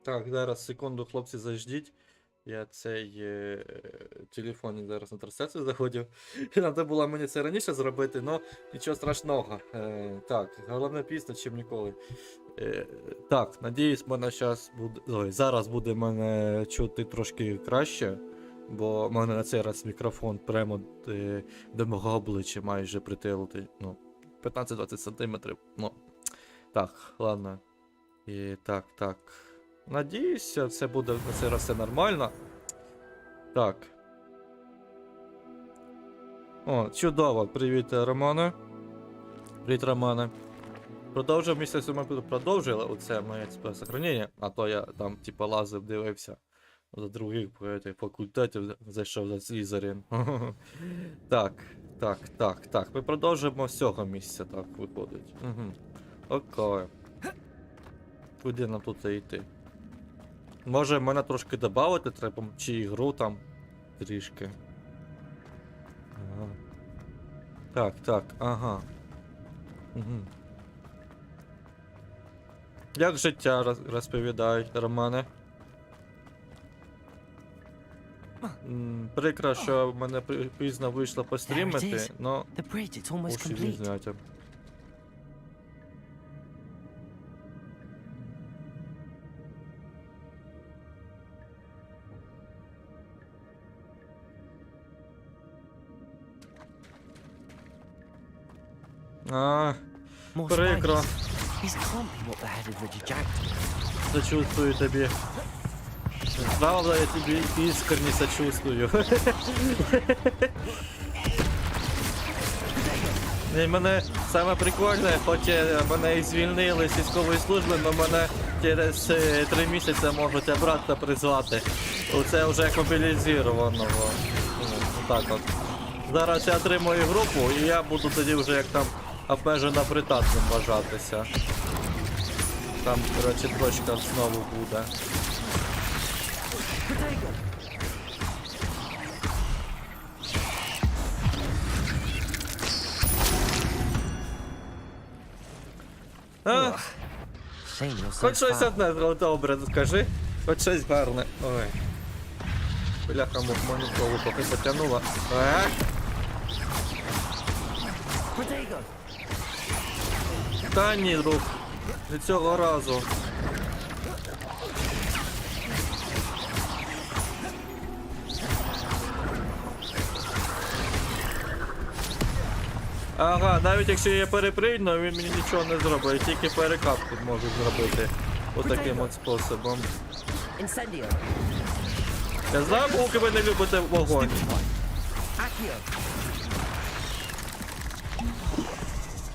Так, зараз секунду, хлопці, заждіть. Я цей телефон зараз на трансляцію заходив. Треба було мені це раніше зробити, але нічого страшного. Так, головне пісня, чим ніколи. Так, надіюсь, мене зараз буде мене чути трошки краще, бо в мене на цей раз мікрофон прямо до мого обличчя майже притилити. Ну, 15-20 см. Ну, так, ладно. І так. Надіюся, все буде на цей раз все нормально. Так. О, чудово. Привіт, Романе. Привіт, Романе. Продовжив місяць, ми продовжили оце моє сохранення, а то я там типа лазив, дивився за других факультетів, зайшов за Слізерин. Так. Ми продовжимо з цього місця, так виходить. Окей. Куди нам тут йти? Може мене трошки додати треба, чи ігру там трішки. Ага. Так, ага. Як життя розповідають, Романе? Прикро, що в мене пізно вийшло пострімити, но уші не зняті. Прикро. Сочувствую тобі. Правда, я тобі іскренне сочувствую. І мене саме прикольне, хоч мене і звільнили з військової служби, але мене через 3 місяці можуть обратно призвати. Оце вже як мобілізованого. Так от. Зараз я отримую групу і я буду тоді вже як там обмежено придатним вважатися. Там, коротше, точка знову буде. Хоч щось одне добре, скажи. Хоч щось гарне. Ой. Бляха, мою голову поки потягнула. Та ні, друг. Не цього разу. Ага, навіть якщо я перепригну, він мені нічого не зробить, тільки перекатку можу зробити отаким от способом. Я знаю, поки ви не любите вогонь.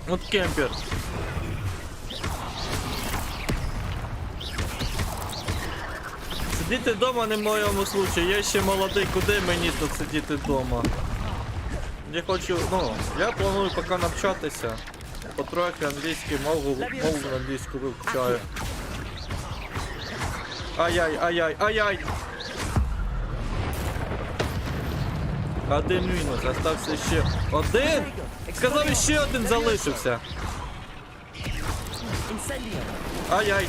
От кемпер. Сидіти вдома не в моєму случаю, я ще молодий, куди мені тут сидіти вдома? Я хочу, я планую поки навчатися. Потрохи англійську мову англійську вивчаю. Ай-яй. Один мінус, залишився ще один? Сказав, ще один залишився. Ай-яй.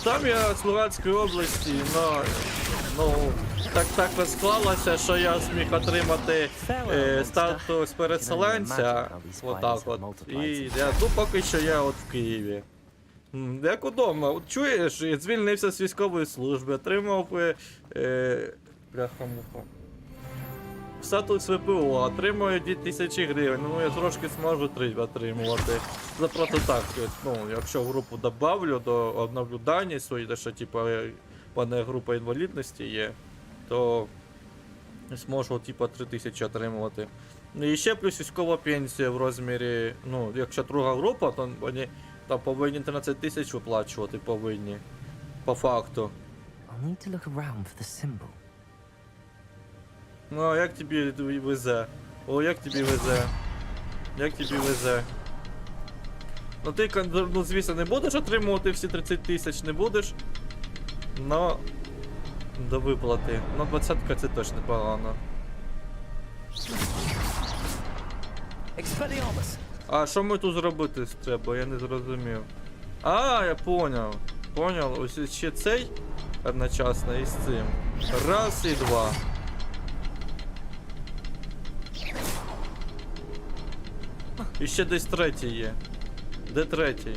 Там я з Луганської області, так склалося, що я зміг отримати статус переселенця, отак от, і поки що я от в Києві. Як удома, чуєш, я звільнився з військової служби, отримав статус ВПО, отримую 2000 гривень, я трошки зможу 3 отримувати. Це просто так, якщо в групу добавлю, обновлю дані свої, що в мене група інвалідності є, то зможу 3000 отримувати. І ще плюс військова пенсія в розмірі, якщо друга група, то вони повинні 13 тисяч виплачувати, по факту. I'll need to look around for the symbol. Ну, а як тобі везе? О, як тобі везе? Як тобі везе? Ну ти, ну, звісно, не будеш отримувати всі 30 тисяч, не будеш. Но до виплати. Ну, 20-ка це точно погано. А що ми тут зробити треба? Я не зрозумів. А, я поняв. Поняв. Ось ще цей одночасно із цим. Раз і два. І ще десь третій є. Де третій?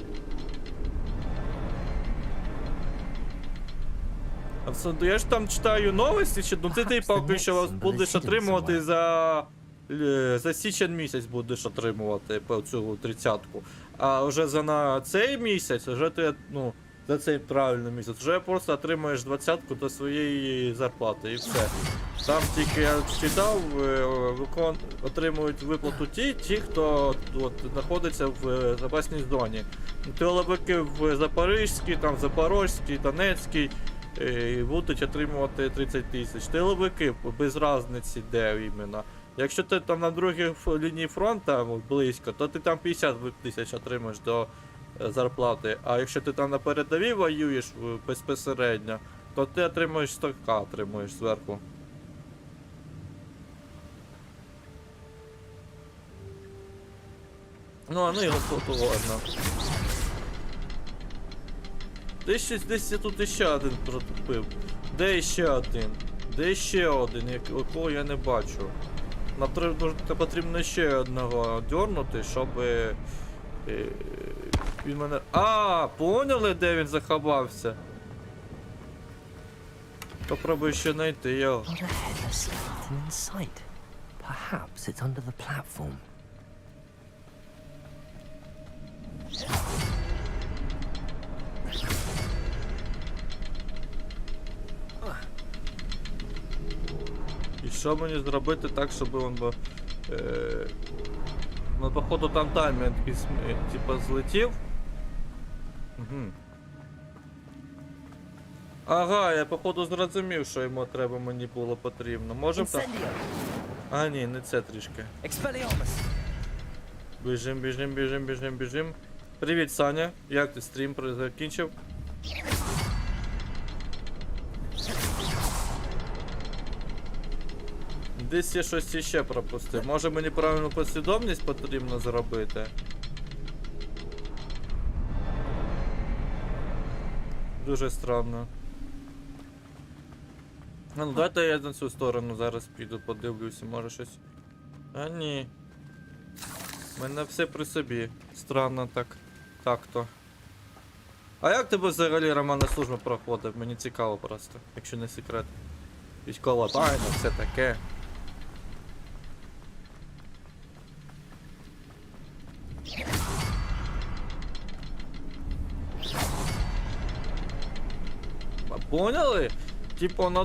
Я ж там читаю новості, що ну ти поки що будеш отримувати за січень місяць будеш отримувати по цю 30-ку. А вже за цей місяць, вже ти, ну, за цей правильний місяць, вже просто отримуєш 20-ку до своєї зарплати і все. Там тільки я читав, отримують виплату ті, хто от, знаходиться в запасній зоні. Тиловики в Запорізькій, там Запорозькій, Донецькій будуть отримувати 30 тисяч. Тиловики без різниці де іменно. Якщо ти там на другій лінії фронту близько, то ти там 50 тисяч отримаєш до зарплати. А якщо ти там на передовій воюєш безпосередньо, то ти отримуєш 100к отримуєш зверху. Ну, а ну його ладно. Десь я тут іще один протупив. Де іще один? Де ще один, якого я не бачу. Нам потрібно ще одного дьорнути, щоб він мене... А, поняли, де він заховався? Попробуй ще знайти його. І що мені зробити так, щоб він ну, походу там таймер типа злетів. Угу. Ага, я походу зрозумів, що йому треба, мені було потрібно. Можем так? А, ні, не це трішки. Біжим. Привіт, Саня. Як ти стрім закінчив? Десь я щось іще пропустив. Може мені правильну послідовність потрібно зробити? Дуже странно. Ну, давайте я на цю сторону зараз піду, подивлюся, може щось. А ні. У мене все при собі. Странно так-то. А як тебе взагалі романна служба проходить? Мені цікаво просто, якщо не секрет. Військова тайна, все таке. Поняли? Типу воно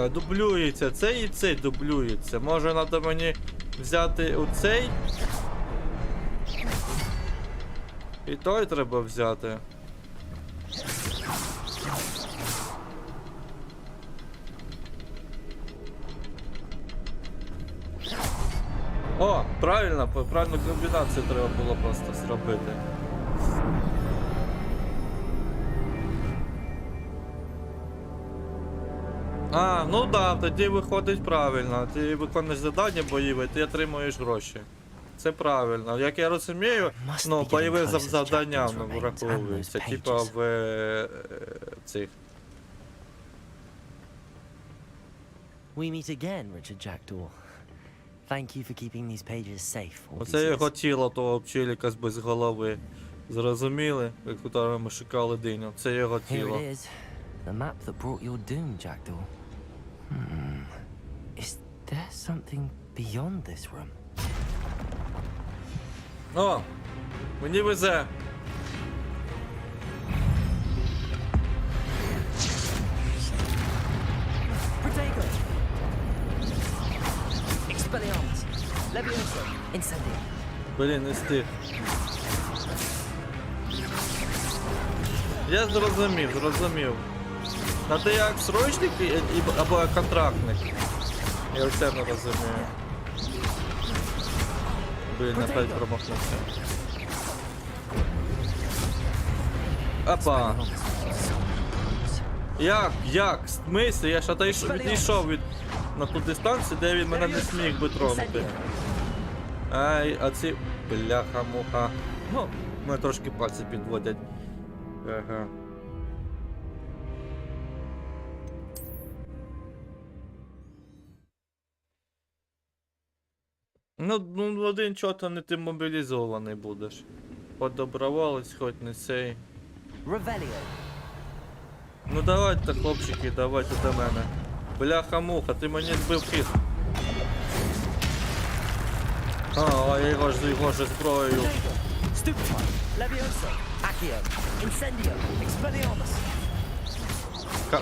дублюється, цей і цей дублюється. Може треба мені взяти оцей? І той треба взяти. О, правильно комбінацію треба було просто зробити. А, ну да, тоді виходить правильно. Ти виконуєш завдання бойове, ти отримуєш гроші. Це правильно. Як я розумію, ну, бойове завдання враховується, типа в цих. We meet again, Richard Jackdaw. Thank you for keeping these pages safe. Оце його тіло того пчеліка без голови. Зрозуміли, як у ми шукали диню. Це його тіло. Here it is. The map that brought your doom, Jackdaw. Is there something beyond this room? О! Мені везе! Protego! Expelliarmus! Levioso! Incendio! Блін, не стих. Я зрозумів. А ти як срочник або як контрактник? Я оце не розумію. Блін, опять промахнувся. Опа! Як? В смислі? Я ж відійшов на ту дистанцію, де він мене не зміг би тронути. Ай, а ці... Бляха-муха. Ну, мене трошки пальці підводять. Ага. Ну, один чого-то не ти мобілізований будеш. Хоч доброволець, хоч не цей. Ну давайте, хлопчики, давайте до мене. Бляха-муха, ти мені збив хід. А я його ж зброєю.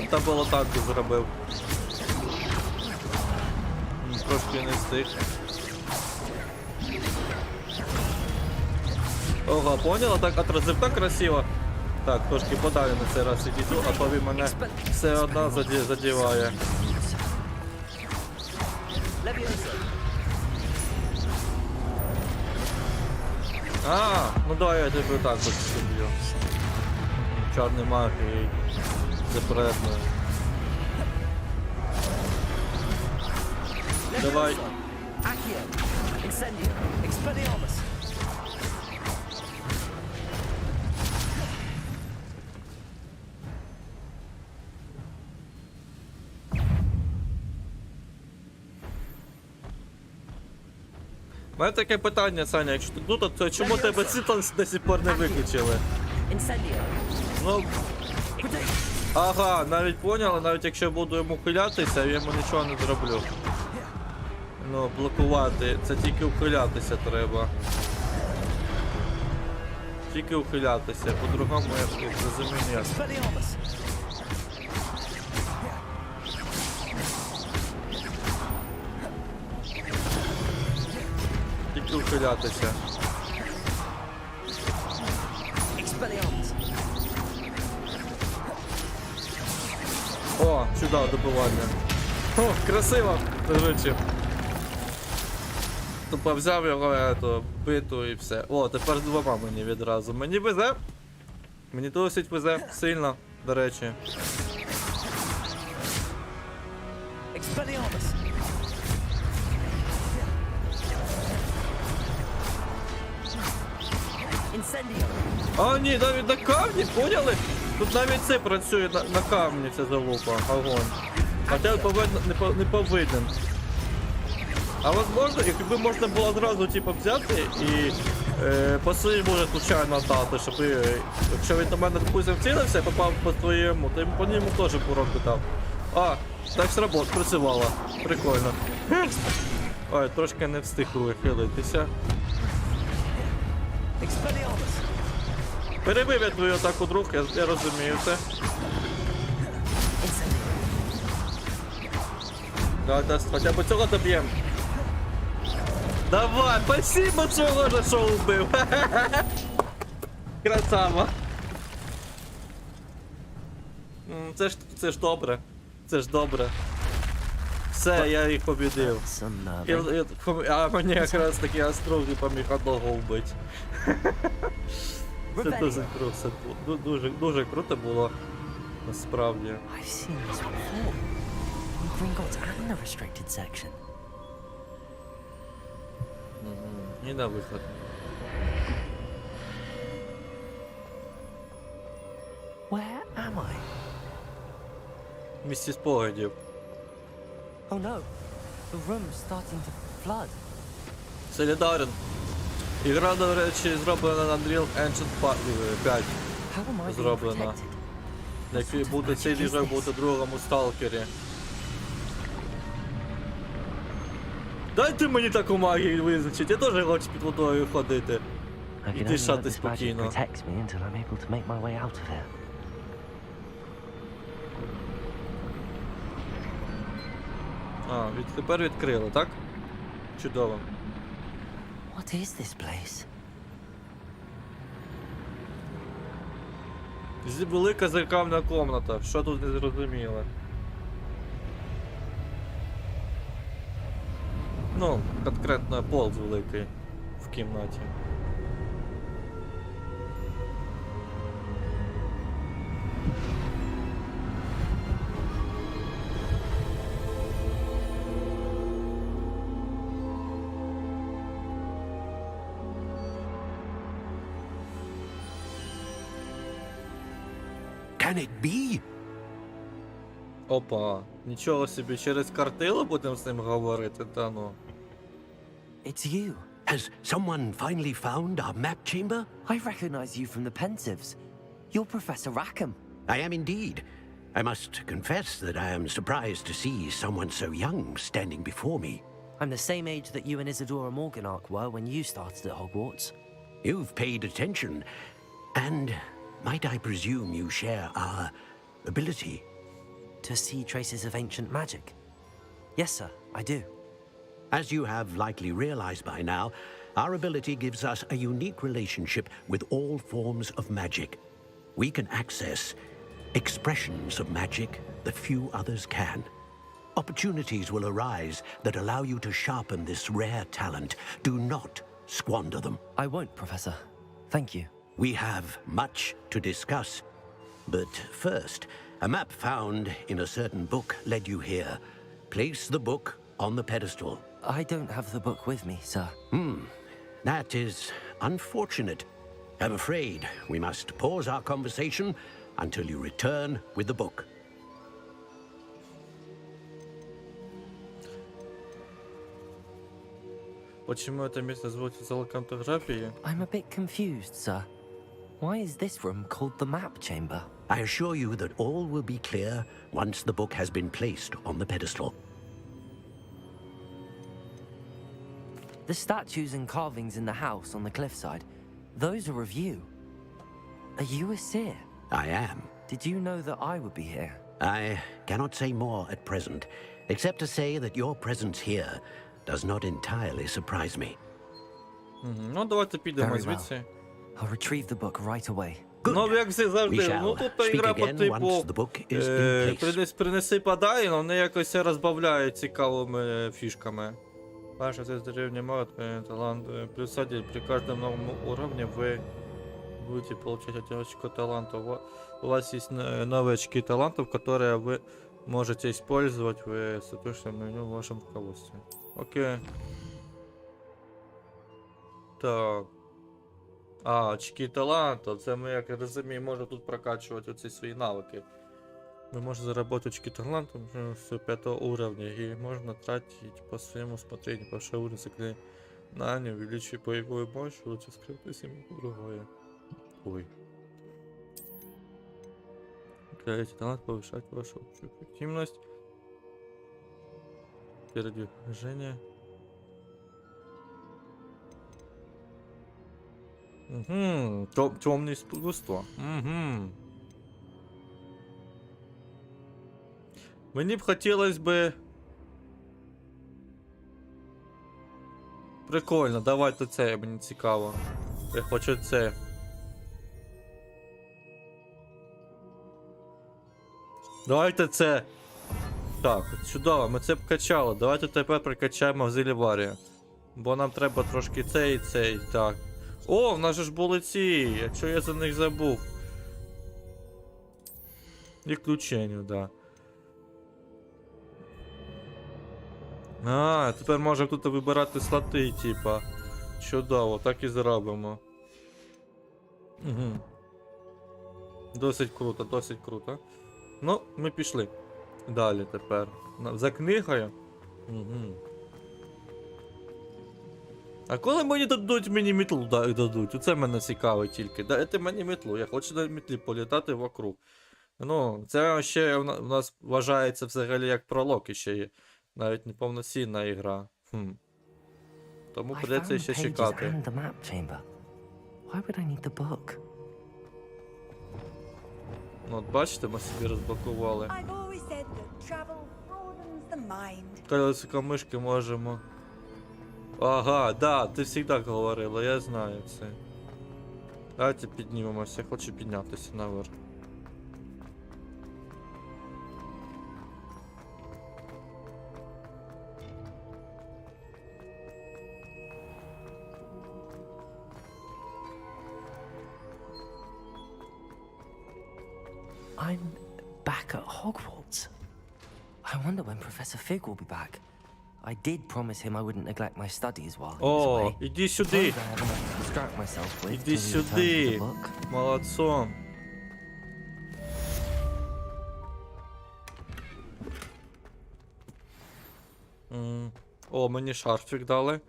Та було так би зробив. Трошки не встиг. Ого, поняла? Так отразив так красиво. Так, трошки подалі на цей раз іду, а то він мене все одно задіває. Ну давай я тебе так от б'ю. Чорний магії запретною. Давай. У мене таке питання, Саня, якщо ти тут, то чому тебе світло до сих пор не виключили? Ну... Ага, навіть поняли, навіть якщо буду йому ухилятися, я йому нічого не зроблю. Ну, блокувати, це тільки ухилятися треба. Тільки ухилятися, по-другому я не розумію. Тільки ухилятися. О, сюди добивання. О, красиво, дружичі. Тупо взяв його биту і все. О, тепер з двома мені відразу. Мені везе. Мені досить везе. Сильно, до речі. А, ні, навіть на камні, поняли? Тут навіть це працює на камні, ця залупа, огонь. А те не повинен. А возможно, якби можна було одразу типу, взяти і по своєму вже случайно дати, щоб якщо він до мене допустим цілився, попав по своєму, то по ньому теж урон дав. А, так спрацювало. Прикольно. Ой, трошки не встиг вихилитися. Перебив я твою атаку, друг, я розумію це. Давайте хоча б цього доб'ємо. Давай, спасибо, що можна шоу вбив. Красава. Це ж добре. Це ж добре. Все, я їх побідив. А мені якраз таки оструг поміг одного вбити. Це дуже круто, дуже круто було, насправді. І на виход. В місці спогадів. Oh no, the room's starting to flood. Солідарен. Ігра, до речі, зроблена на Unreal Engine 5. Зроблена. Який буде цей двіжок буде у другому сталкері. Дайте мені таку магію визначити, я теж хочу під водою ходити. І дишати спокійно. А, тепер відкрили, так? Чудово. What is this place? Велика зеркальна комната. Що тут не зрозуміло? Ну, конкретно пол великий в кімнаті. Can it be? Опа, нічого собі, через картило будемо з ним говорити, та ну. It's you. Has someone finally found our map chamber? I recognize you from the Pensieves. You're Professor Rackham. I am indeed. I must confess that I am surprised to see someone so young standing before me. I'm the same age that you and Isadora Morganach were when you started at Hogwarts. You've paid attention, and might I presume you share our ability? To see traces of ancient magic? Yes, sir, I do. As you have likely realized by now, our ability gives us a unique relationship with all forms of magic. We can access expressions of magic that few others can. Opportunities will arise that allow you to sharpen this rare talent. Do not squander them. I won't, Professor. Thank you. We have much to discuss. But first, a map found in a certain book led you here. Place the book on the pedestal. I don't have the book with me, sir. That is unfortunate. I'm afraid we must pause our conversation until you return with the book. Почему это место зовут зал картографии? I'm a bit confused, sir. Why is this room called the map chamber? I assure you that all will be clear once the book has been placed on the pedestal. The statues and carvings in the house on the cliffside, those are of you. Are you a seer? I am. Did you know that I would be here? I cannot say more at present, except to say that your presence here does not entirely surprise me. Ну, давайте підемо Very звідси. I'll retrieve the book right away. Ну, як всі We завжди, shall ну тут speak ігра по again once the типу book is in place. принеси подай, але вони якось розбавляють цікавими фішками. Ваша це рівня мод, талант, плюс 1, при каждом новом уровне вы будете получать 1 очко таланта. У вас есть новые очки талантов, которые вы можете использовать в соответственном меню в вашем руководстве. Окей. Так. А, очки таланту. Це ми, як розуміємо, можемо тут прокачувати оці свої навики. Вы можете заработать очки талантом с 5 уровня и можно тратить по своему усмотрению. Повышая уровень заклинания, увеличивая боевую мощь, лучше скрытность и другое. Ой. Укрепляйте талант, повышать вашу общую эффективность. Передвижение. Угу. Темное искусство. Угу. Мені б хотілося би... Прикольно, давайте це, мені цікаво. Я хочу це. Давайте це. Так, чудово, ми це б качали. Давайте тепер прикачаємо в Зеліварію. Бо нам треба трошки цей і цей, так. О, в нас же ж були ці, якщо я за них забув. І включенню, да. А, тепер можемо тут вибирати слоти, типа. Чудово, так і зробимо. Угу. Досить круто, досить круто. Ну, ми пішли. Далі тепер. За книгою. Угу. А коли мені дадуть мітлу дадуть? Оце мене цікавить тільки. Дайте мені мітлу, я хочу на мітлі політати вокруг. Ну, це ще у нас вважається взагалі як пролог іще є. Навіть не повноцінна ігра. Тому придеться ще чекати. Ну, от бачите, ми собі розблокували. Колесико мишки можемо. Ага, да, ти завжди говорила, я знаю це. Давайте піднімемося, я хочу піднятися наверх. I'm back at Hogwarts. I wonder when Professor Fig will be back. I did promise him I wouldn't neglect my studies while he was О, away. іди сюди. Suppose I have enough to distract myself with Іди till he returns with сюди. the book. Молодцом. О, мені шарфік дали.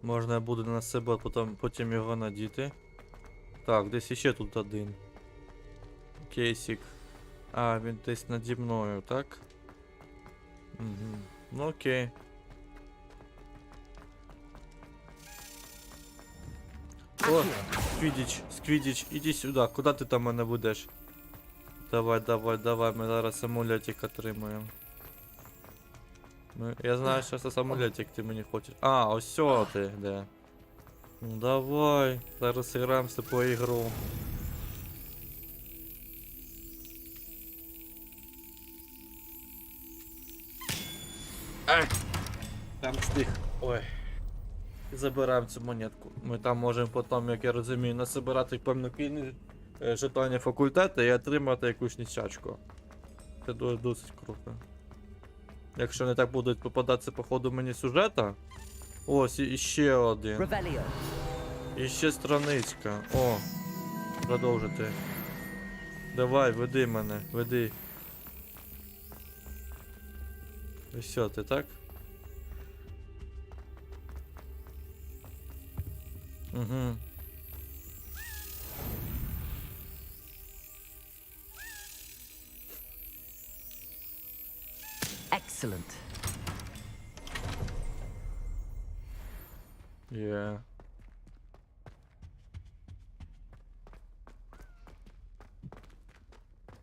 Можна буде на себе потім його надіти. Так, десь іще тут один. Кейсик. А, він десь наді мною, так? Угу. Ну окей. О, Сквідіч, іди сюди. Куди ти там мене будеш? Давай, ми зараз амулетик отримаємо. Я знаю, що це амулетик ти мені хочеш. А, ось сьо ти, де. Ну давай, зараз граємо з тобою ігру. Там стих. Ой. Забираємо цю монетку. Ми там можемо потім, як я розумію, насобирати певну кількість жетонів факультету і отримати якусь нічачку. Це досить круто. Якщо не так будуть попадатися по ходу мені сюжета. Ось, іще один. Revelio. Іще страничка. О, продовжити. Давай, веди мене, веди. І що ти, так? Угу. Excellent. Yeah.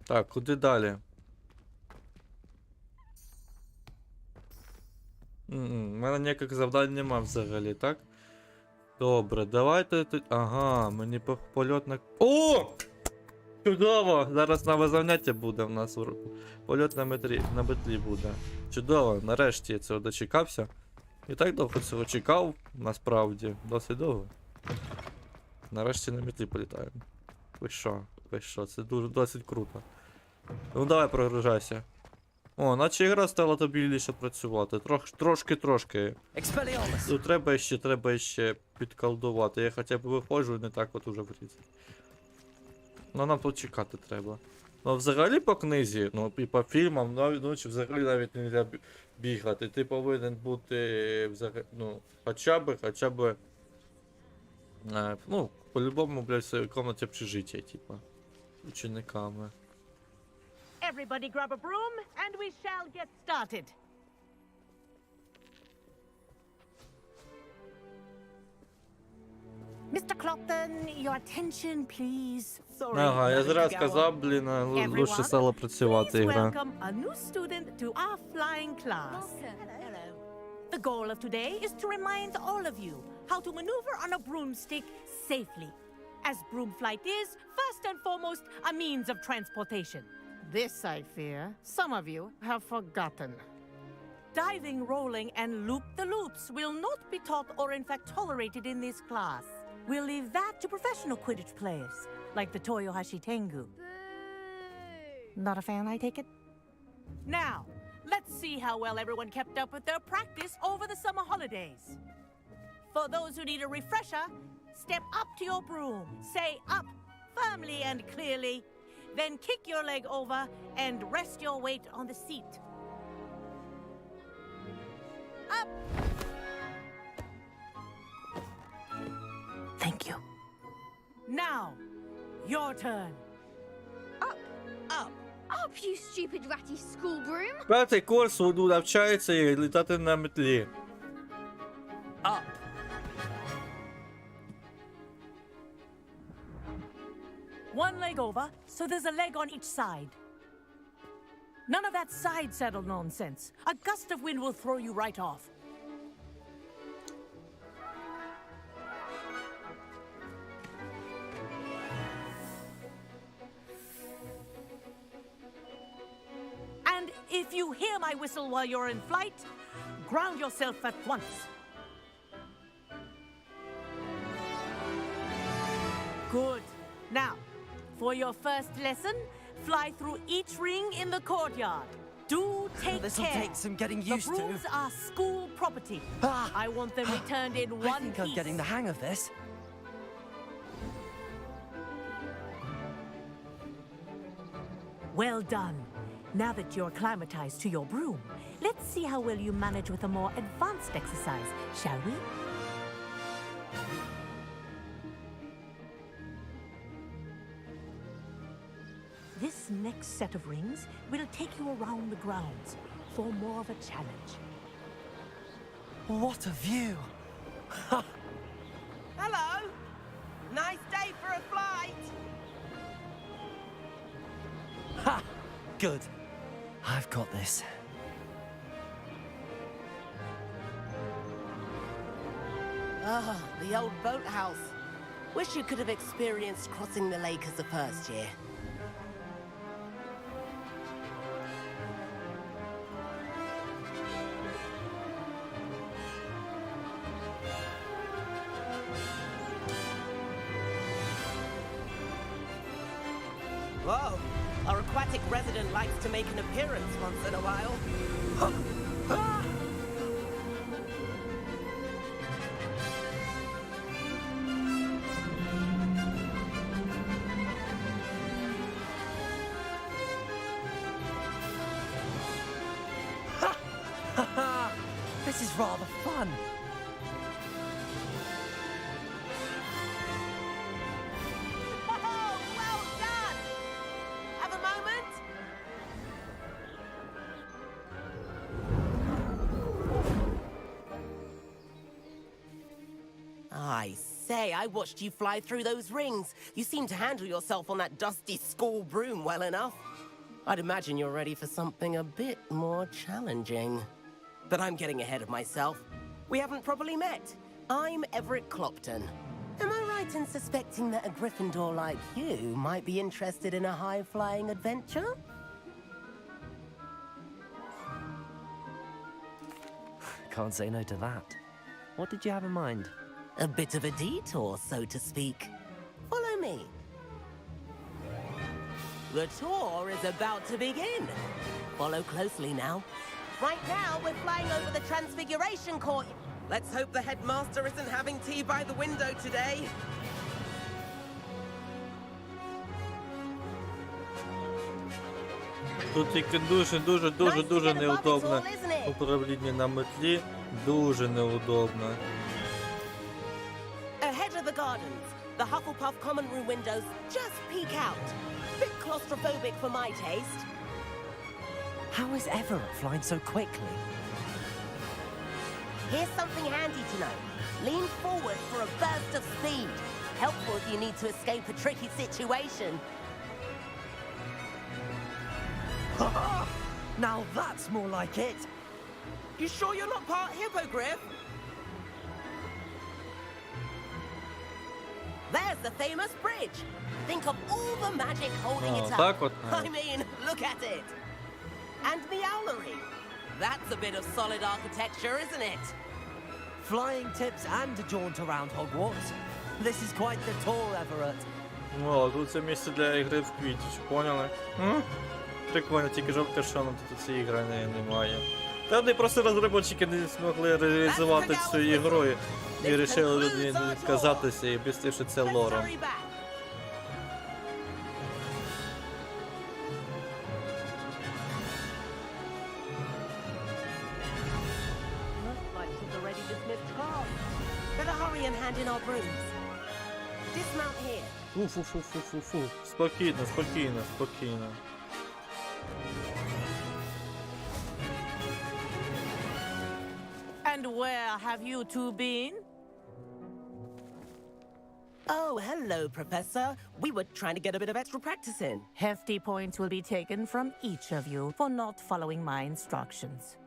Так, куди далі? У мене ніяких завдань нема взагалі, так? Добре, давайте тут. Ага, мені польот на. О! Чудово! Зараз нове заняття буде в нас. Польот на метлі буде. Чудово, нарешті я цього дочекався. І так довго цього чекав, насправді, досить довго. Нарешті на метлі політаємо. Ви що, це досить круто. Ну давай прогружайся. О, наче гра стала стабільніше працювати. Трошки. Expelliarmus. Ну треба ще підколдувати. Я хоча б виходжу не так от уже врізати. Ну нам тут чекати треба. Ну взагалі по книзі, ну і по фільмам, ну чи взагалі навіть не можна бігати. Ти повинен бути взагалі, ну, хоча б, ну, по-любому, блядь, в своїй комнаті общежиття, типа, учениками. Everybody grab a broom and we shall get started. Mr. Clopton, your attention, please. Sorry. Ага, я gotta зря go сказав, on. блін, Everyone, лучше стало працювати Please ігра. welcome a new student to our flying class. Hello. The goal of today is to remind all of you how to maneuver on a broomstick safely, as broom flight is, first and foremost, a means of transportation. This, I fear, some of you have forgotten. Diving, rolling, and loop-the-loops will not be taught or in fact tolerated in this class. We'll leave that to professional Quidditch players, like the Toyohashi Tengu. Not a fan, I take it? Now, let's see how well everyone kept up with their practice over the summer holidays. For those who need a refresher, step up to your broom, say up firmly and clearly, then kick your leg over and rest your weight on the seat. Up! Thank you. Now, your turn. Up, Up. up, you stupid ratty school broom. П'ятий курс навчається і літати на метлі. Up. One leg over, so there's a leg on each side. None of that side saddle nonsense. A gust of wind will throw you right off. And if you hear my whistle while you're in flight, ground yourself at once. Good. Now, for your first lesson, Fly through each ring in the courtyard. Do take This'll care. take some getting The used to. brooms are school property. Ah! I want them returned in I one think piece. I'm getting the hang of this. Well done. Now that you're acclimatized to your broom, let's see how well you manage with a more advanced exercise, shall we? This next set of rings will take you around the grounds for more of a challenge. What a view! Hello! Nice day for a flight! Ha! Good. I've got this. Ah, the old boathouse. Wish you could have experienced crossing the lake as a first year. Whoa! Our aquatic resident likes to make an appearance once in a while. This is rather fun. Oh, well done! Have a moment? I say, I watched you fly through those rings. You seem to handle yourself on that dusty school broom well enough. I'd imagine you're ready for something a bit more challenging. But I'm getting ahead of myself. We haven't properly met. I'm Everett Clopton. Am I right in suspecting that a Gryffindor like you might be interested in a high-flying adventure? Can't say no to that. What did you have in mind? A bit of a detour, so to speak. Follow me. The tour is about to begin. Follow closely now. Right now, we're flying over the Transfiguration Court. Let's hope the headmaster isn't having tea by the window today. Тут тільки дуже неудобне управління на метлі. Дуже неудобно. Ahead of the gardens, the Hufflepuff common room windows just peek out. Bit claustrophobic for my taste. How is Everett flying so quickly? Here's something handy to know. Lean forward for a burst of speed. Helpful if you need to escape a tricky situation. Now that's more like it. You sure you're not part hippogriff? There's the famous bridge. Think of all the magic holding it up. так от. I mean, look at it. And the owlery. That's a bit of solid architecture, isn't it? Flying tips and a jaunt around Hogwarts. This is quite the tour, Everett. О, тут це місце для ігри в квітіч, поняли? Прикольно, тільки жалко, що нам тут цієї ігри немає. Та вони просто розробники не змогли реалізувати цю ігру і вирішили люди відказатися і об'яснити, що це Let's лором. hurry back. Looks like she's already dismissed class. Better hurry and hand in our brooms. Dismount here. Фу-фу-фу-фу-фу-фу. Спокійно, спокійно, спокійно. And where have you two been? Oh, hello, Professor. We were trying to get a bit of extra practice in. Hefty points will be taken from each of you for not following my instructions.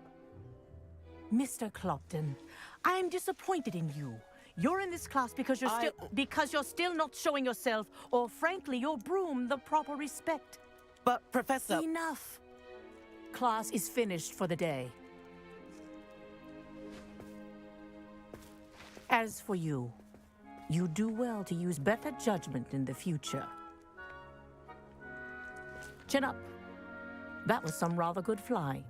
Mr. Clopton, I'm disappointed in you. You're in this class because you're still not showing yourself, or frankly, your broom, the proper respect. But, Professor... Enough. Class is finished for the day. As for you, you do well to use better judgment in the future. Chin up. That was some rather good flying.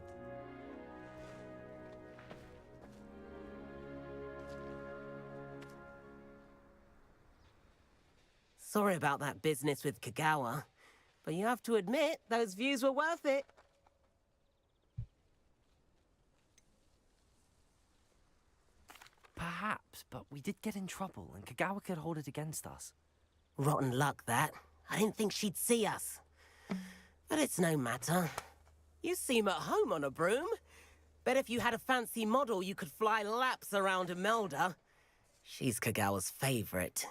Sorry about that business with Kagawa, but you have to admit those views were worth it. Perhaps, but we did get in trouble, and Kagawa could hold it against us. Rotten luck, that. I didn't think she'd see us. But it's no matter. You seem at home on a broom. Bet if you had a fancy model, you could fly laps around Imelda. She's Kagawa's favorite.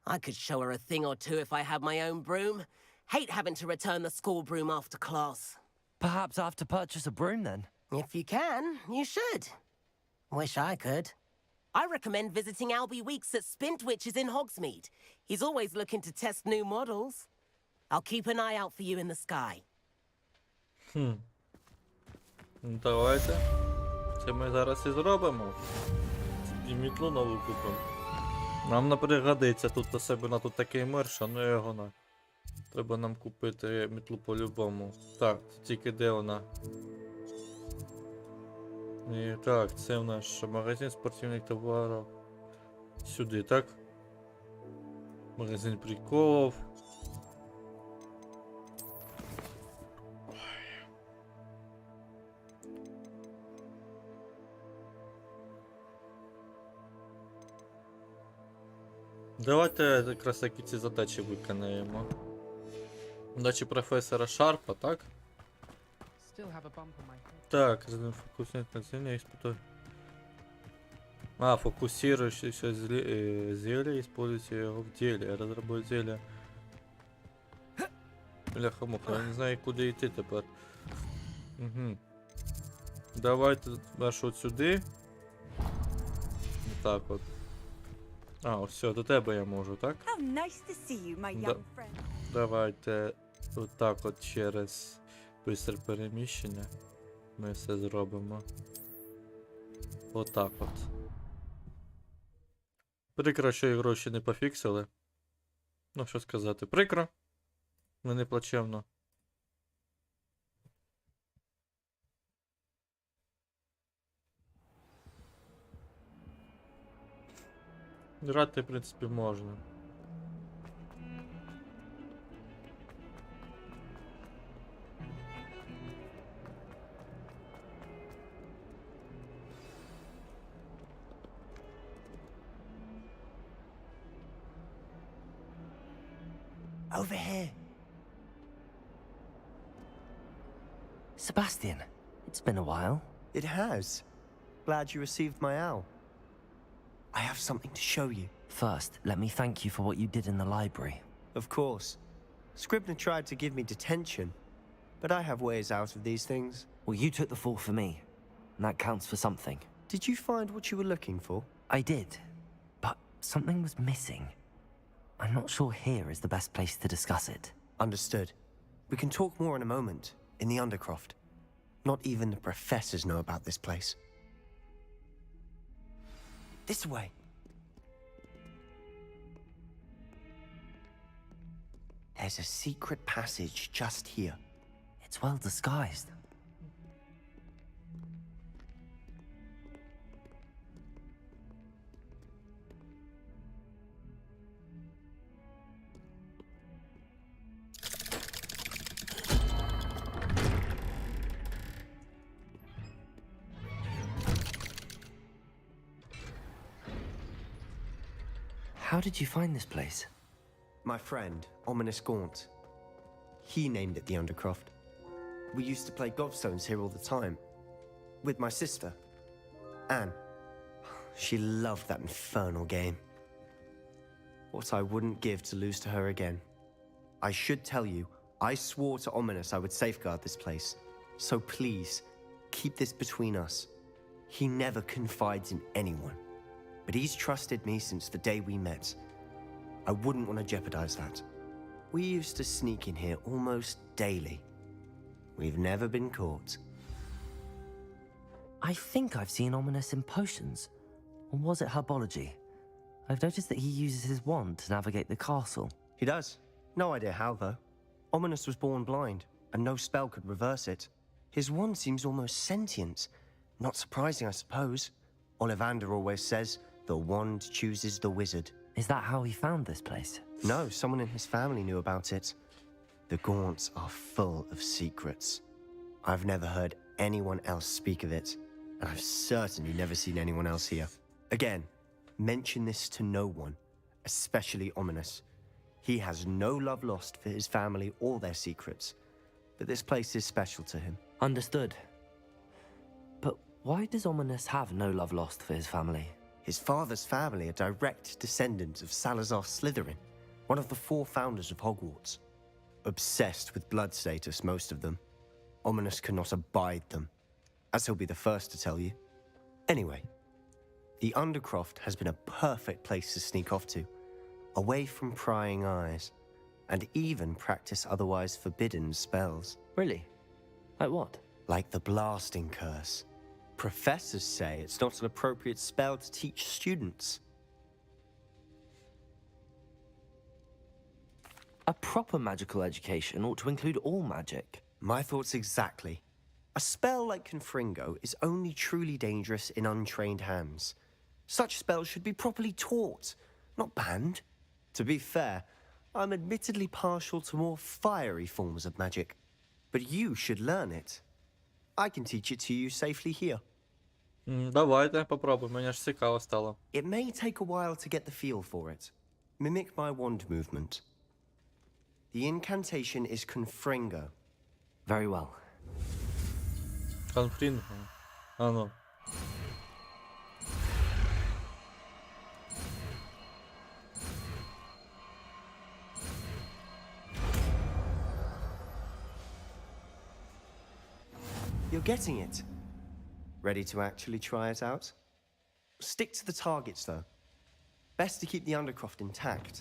I could show her a thing or two if I had my own broom. Hate having to return the school broom after class. Perhaps I have to purchase a broom then? If you can, you should. Wish I could. I recommend visiting Albie Weeks at Spintwitches in Hogsmeade. He's always looking to test new models. I'll keep an eye out for you in the sky. Ну, давайте. Це ми зараз і зробимо. І мітлу нову купимо. Нам не пригодиться тут особливо тут такий мир, що ну його на. Треба нам купити мітлу по-любому. Так, тільки де вона? І так, це в наш магазин спортивних товарів. Сюди, так? Магазин приколів. Давайте якраз таки ці задачі виконаємо. Задачі професора Шарпа, так? Так, фокусник на зелье испытывай. Фокусирующееся зелье, используйте его в деле. Разработать зелье. Бляха-муха, я не знаю, куди йти тепер. Угу. Давайте аж от сюди. Так от. Все, до тебе я можу, так? How nice to see you, my young friend. Давайте отак от через бистре переміщення ми все зробимо. Отак от. Прикро, що ігру ще не пофіксили. Ну, що сказати, прикро. Но не плачевно. Грати, в принципі, можна. Over here. Sebastian, it's been a while. It has. Glad you received my owl. I have something to show you. First, let me thank you for what you did in the library. Of course. Scribner tried to give me detention, but I have ways out of these things. Well, you took the fall for me, and that counts for something. Did you find what you were looking for? I did, but something was missing. I'm not sure here is the best place to discuss it. Understood. We can talk more in a moment, in the Undercroft. Not even the professors know about this place. This way. There's a secret passage just here. It's well disguised. How did you find this place? My friend, Ominous Gaunt. He named it the Undercroft. We used to play gobstones here all the time. With my sister, Anne. She loved that infernal game. What I wouldn't give to lose to her again. I should tell you, I swore to Ominous I would safeguard this place. So please, keep this between us. He never confides in anyone. But he's trusted me since the day we met. I wouldn't want to jeopardize that. We used to sneak in here almost daily. We've never been caught. I think I've seen Ominous in potions. Or was it herbology? I've noticed that he uses his wand to navigate the castle. He does. No idea how, though. Ominous was born blind. and no spell could reverse it. His wand seems almost sentient. Not surprising, I suppose. Ollivander always says, the wand chooses the wizard. Is that how he found this place? No, someone in his family knew about it. The Gaunts are full of secrets. I've never heard anyone else speak of it, and I've certainly never seen anyone else here. Again, mention this to no one, especially Ominous. He has no love lost for his family or their secrets, but this place is special to him. Understood. But why does Ominous have no love lost for his family? His father's family are direct descendants of Salazar Slytherin, one of the 4 founders of Hogwarts. Obsessed with blood status, most of them. Ominous cannot abide them, as he'll be the first to tell you. Anyway, the Undercroft has been a perfect place to sneak off to, away from prying eyes, and even practice otherwise forbidden spells. Really? Like what? Like the blasting curse. Professors say it's not an appropriate spell to teach students. A proper magical education ought to include all magic. My thoughts exactly. A spell like Confringo is only truly dangerous in untrained hands. Such spells should be properly taught, not banned. To be fair, I'm admittedly partial to more fiery forms of magic. But you should learn it. I can teach it to you safely here. Давайте попробуємо, мені аж цікаво стало. It may take a while to get the feel for it. Mimic my wand movement. The incantation is Confringo. Very well. Конфрінг. А ну. You're getting it. Ready to actually try it out? Stick to the targets, though. Best to keep the Undercroft intact.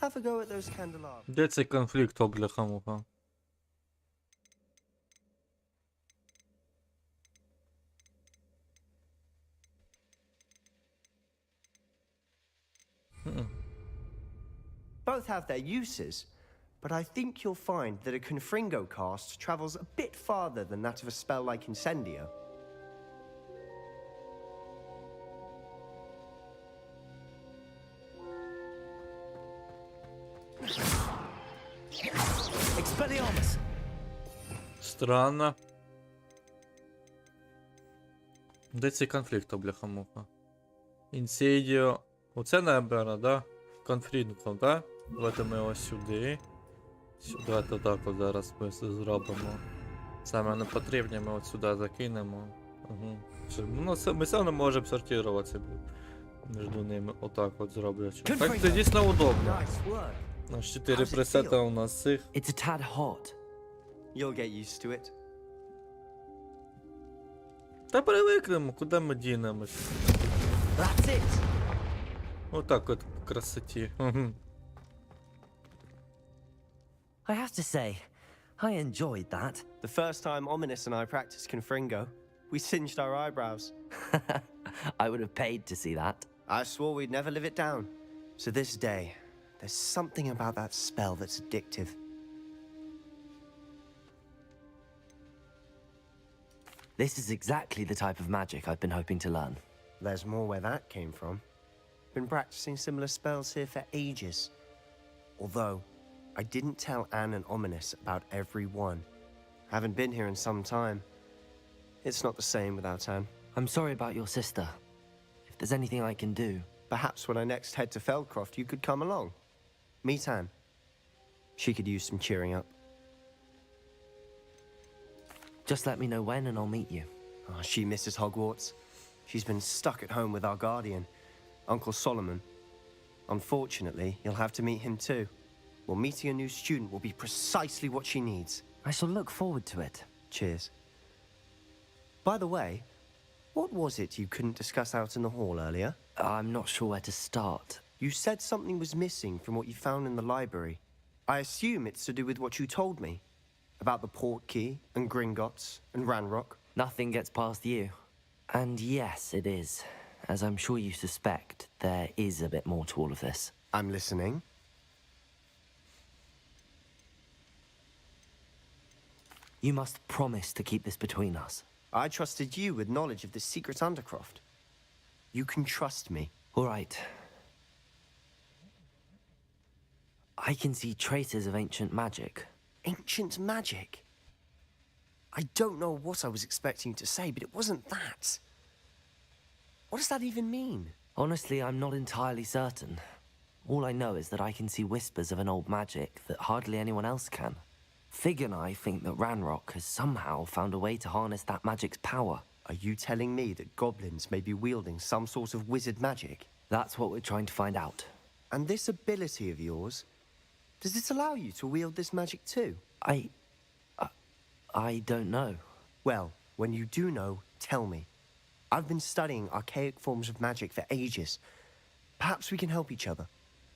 Have a go at those candelabras. Де цей конфлікт, о, бляха-муха? Both have their uses, but I think you'll find that a Confringo cast travels a bit farther than that of a spell like Incendio. Expelliarmus! Странно. Де цей конфлікт, о, бляха-муха? Інсейдіо. Оце, напевно, да? Конфліктом, да? Давайте ми ось сюди. Сюди, то так от зараз ми все зробимо. Саме непотрібне ми от сюди закинемо. Угу. Ну, ми все одно можемо сортуватися між ними. Отак от зроблячи. Так це дійсно удобно. Nice work. Аж 4 пресета у нас цих. It's a tad hot. You'll get used to it. Та привикнемо, куди ми дінемось. That's it! Отак от в красоті. Угу. I have to say, I enjoyed that. The first time Ominous and I practiced Confringo, we singed our eyebrows. I would have paid to see that. I swore we'd never live it down. To this day, there's something about that spell that's addictive. This is exactly the type of magic I've been hoping to learn. There's more where that came from. Been practicing similar spells here for ages. Although, I didn't tell Anne and Ominous about every one. Haven't been here in some time. It's not the same without Anne. I'm sorry about your sister. If there's anything I can do... Perhaps when I next head to Feldcroft, you could come along. Meet Anne. She could use some cheering up. Just let me know when and I'll meet you. Oh, she misses Hogwarts. She's been stuck at home with our guardian, Uncle Solomon. Unfortunately, you'll have to meet him too. Well, meeting a new student will be precisely what she needs. I shall look forward to it. Cheers. By the way, what was it you couldn't discuss out in the hall earlier? I'm not sure where to start. You said something was missing from what you found in the library. I assume it's to do with what you told me. About the Portkey, and Gringotts, and Ranrock. Nothing gets past you. And yes, it is. As I'm sure you suspect, there is a bit more to all of this. I'm listening. You must promise to keep this between us. I trusted you with knowledge of the secret Undercroft. You can trust me. All right. I can see traces of ancient magic. Ancient magic? I don't know what I was expecting to say, but it wasn't that. What does that even mean? Honestly, I'm not entirely certain. All I know is that I can see whispers of an old magic that hardly anyone else can. Fig and I think that Ranrock has somehow found a way to harness that magic's power. Are you telling me that goblins may be wielding some sort of wizard magic? That's what we're trying to find out. And this ability of yours, does it allow you to wield this magic too? I don't know. Well, when you do know, tell me. I've been studying archaic forms of magic for ages. Perhaps we can help each other.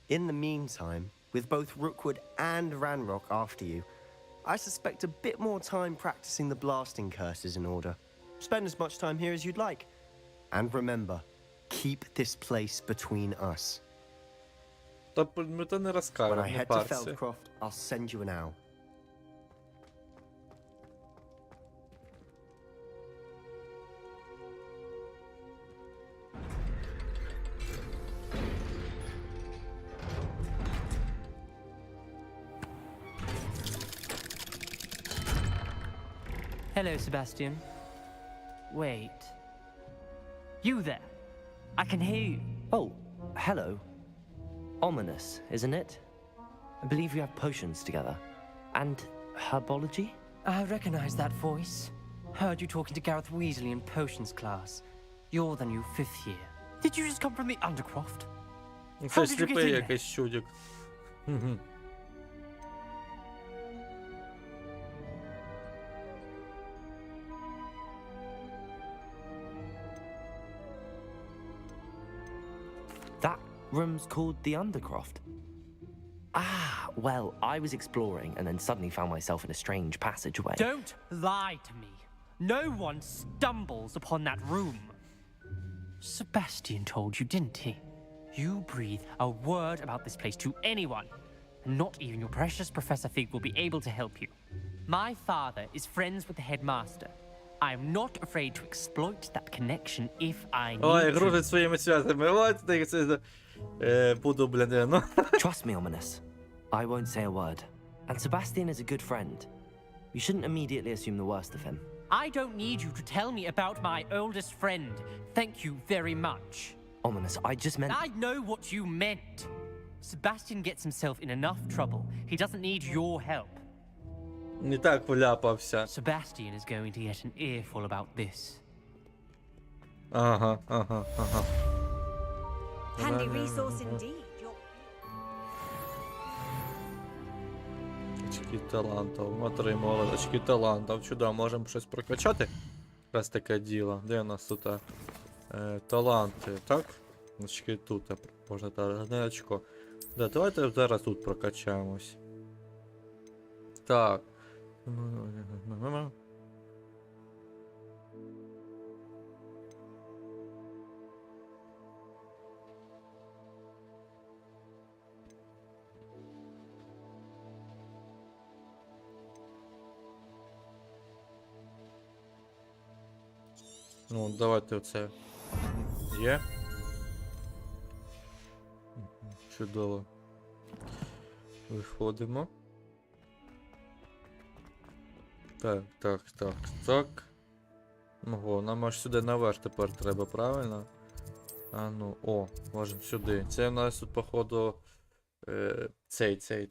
In the meantime, with both Rookwood and Ranrock after you, I suspect a bit more time practicing the blasting curse is in order. Spend as much time here as you'd like. And remember, keep this place between us. Ми то не When розкажемо, I не head to парся. Feldcroft, I'll send you an owl. Hello, Sebastian. Wait. You there? I can hear you. Oh, hello. Ominous, isn't it? I believe we have potions together. And herbology? I recognize that voice. Heard you talking to Gareth Weasley in potions class. You're the new 5th year. Did you just come from the Undercroft? Це How did you get сліпий in there? якийсь чудик. Мгм. That room's called the Undercroft. Ah, well, I was exploring and then suddenly found myself in a strange passageway. Don't lie to me. No one stumbles upon that room. Sebastian told you, didn't he? You breathe a word about this place to anyone, and not even your precious Professor Fig will be able to help you. My father is friends with the headmaster. I am not afraid to exploit that connection if I need Ой, to. гружить своїми святами. От так це буду, блін, ну. Trust me, Ominous. I won't say a word. And Sebastian is a good friend. You shouldn't immediately assume the worst of him. I don't need you to tell me about my oldest friend. Thank you very much. Ominous, I just meant... I know what you meant. Sebastian gets himself in enough trouble. He doesn't need your help. Не так вляпався. Sebastian is going to get an earful about this. Ага. Handy resource indeed. Очки талантів. Отримали очки талантів. Чудо, можемо щось прокачати? Раз таке діло. Де у нас тут таланти, так? Очки тут. Можна так, одне очко. Да, давайте зараз тут прокачаємось. Так. Ну, давайте оце. Є. Чудово. Виходимо. Так. Ого, нам аж сюди наверх тепер треба, правильно? А ну, о, можемо сюди. Це у нас тут, походу, цей.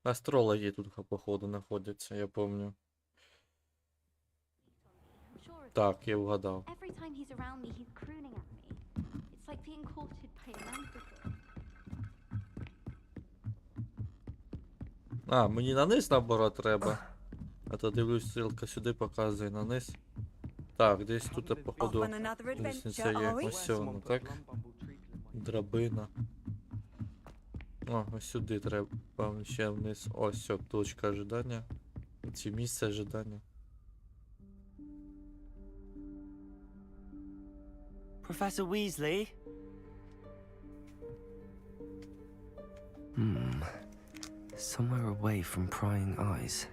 Астрологи тут, походу, знаходяться, я пам'ятаю. Так, я вгадав. Every time he's around me, he's crooning at me. It's like being courted by a manticore. А, мені на низ наоборот треба. А то дивлюсь, стрілка сюди показує на низ. Так, десь тут, походу, Off on another лісниця adventure, є. are we? Ось воно, так? Драбина. О, ось сюди треба, ще вниз. Ось, все, точка ожидання. Ці місце ожидання. Professor Weasley? Somewhere away from prying eyes.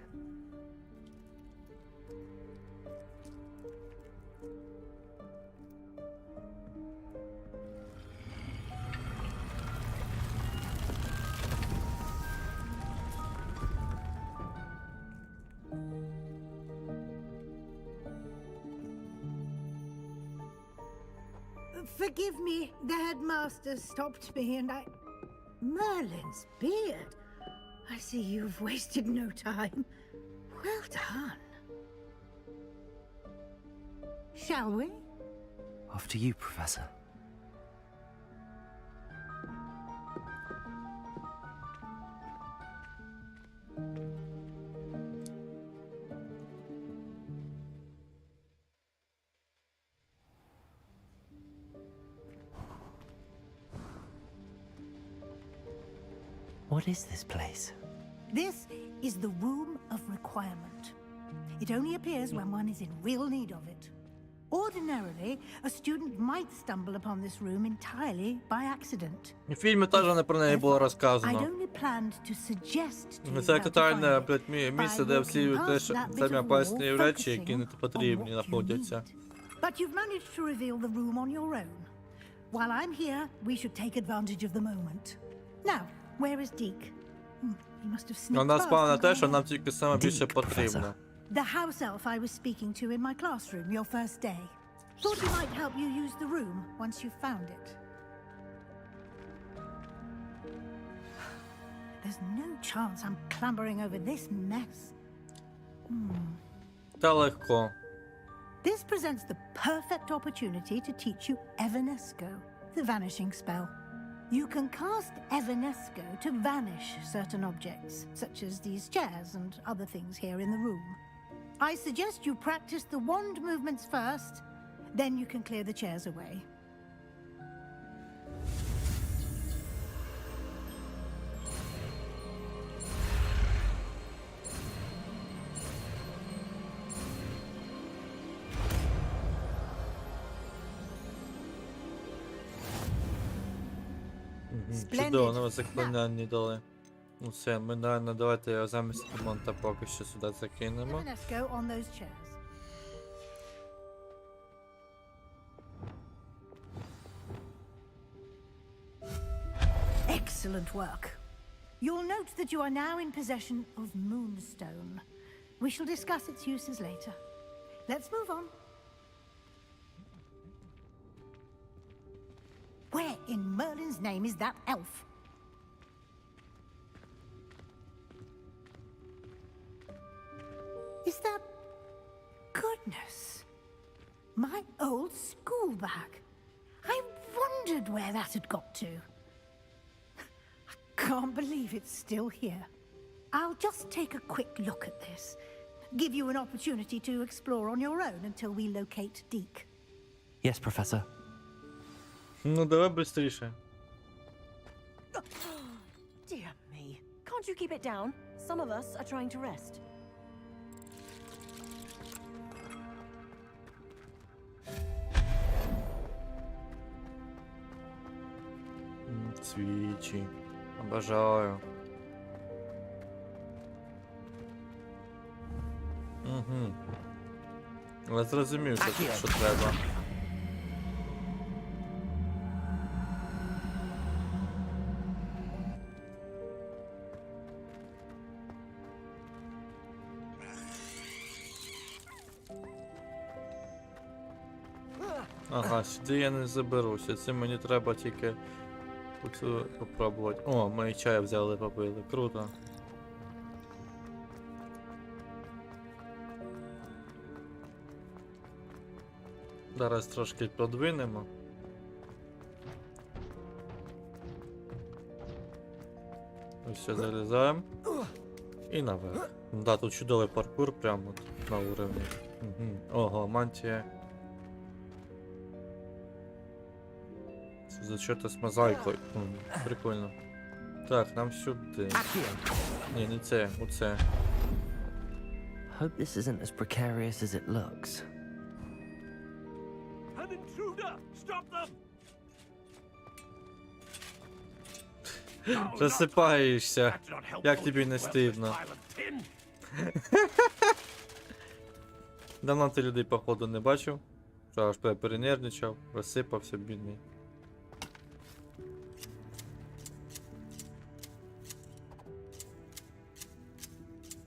Forgive me, the headmaster stopped me and I... Merlin's beard. I see you've wasted no time. Well done. Shall we? After you, Professor. What is this place? This is the Room of Requirement. It only appears when one is in real need of it. Ordinarily, a student might stumble upon this room entirely by accident. В фільмі теж не про неї було I'd розказано. only planned to suggest to you Це how to тотальне, find it блядь, місце, by де всі walking теж past that bit самі of опасні wall, речі, які не focusing потрібні, on what you знаходяться. need. But you've managed to reveal the room on your own. While I'm here, we should take advantage of the moment. Now, where is Deke? He must have sneaked Вона past спала на and те, gone що in. нам тільки саме більше Дік, професор. потрібно. The house elf I was speaking to in my classroom your first day. Thought he might help you use the room once you found it. There's no chance I'm clambering over this mess. Та легко. This presents the perfect opportunity to teach you Evanesco, the vanishing spell. You can cast Evanesco to vanish certain objects, such as these chairs and other things here in the room. I suggest you practice the wand movements first, then you can clear the chairs away. Чудово, нове заклинання дали. Ну все, ми, наверное, давайте його замість ремонта поки що сюди закинемо. Evanesco on those chairs. Excellent work. You'll note that you are now in possession of Moonstone. We shall discuss its uses later. Let's move on. Where in Merlin's name is that elf? Is that... Goodness. My old school bag. I wondered where that had got to. I can't believe it's still here. I'll just take a quick look at this. Give you an opportunity to explore on your own until we locate Deke. Yes, Professor. Ну, давай быстріше. Dear me. Can't you keep it down? Some of us are trying to rest. Свічі. Обожаю. Угу. Я зрозумів, що треба. Ага, сюди я не заберуся. Це мені треба тільки оцю попробувати. О, ми і чаю взяли, попили. Круто. Зараз трошки подвинемо. Ось все залізаємо. І наверх. Да, тут чудовий паркур прямо от на уровні. Угу. Ого, мантія. Це за що-то з мозаїкою. Прикольно. Так, нам сюди. Ні, не це, оце. Hope this isn't as precarious as it looks. An intruder! Stop them! Розсипаєшся. Як тобі не стидно? Давно ти людей, походу, не бачив. Що аж перенервничав, розсипався, бідний.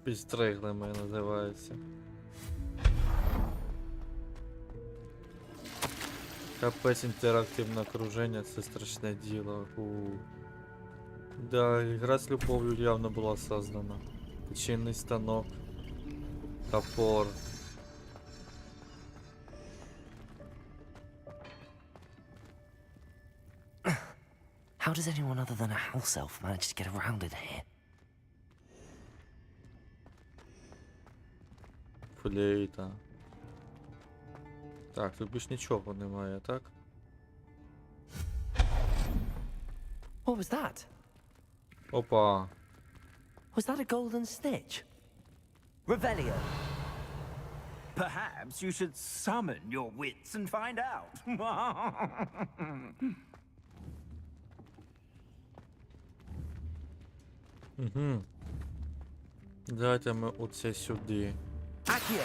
Підстриглими називається. Капець, інтерактивне окруження, це страшне діло. Да, ігра з любов'ю явно була создана. Чинний станок. Топор. How does anyone other than a house elf manage to get around in here? Флейта. Так, тут більш нічого немає, так? What was that? Опа. Was that a golden snitch? Revelio. Perhaps you should summon your wits and find out. Угу. Дайте ми оце сюди. Accio.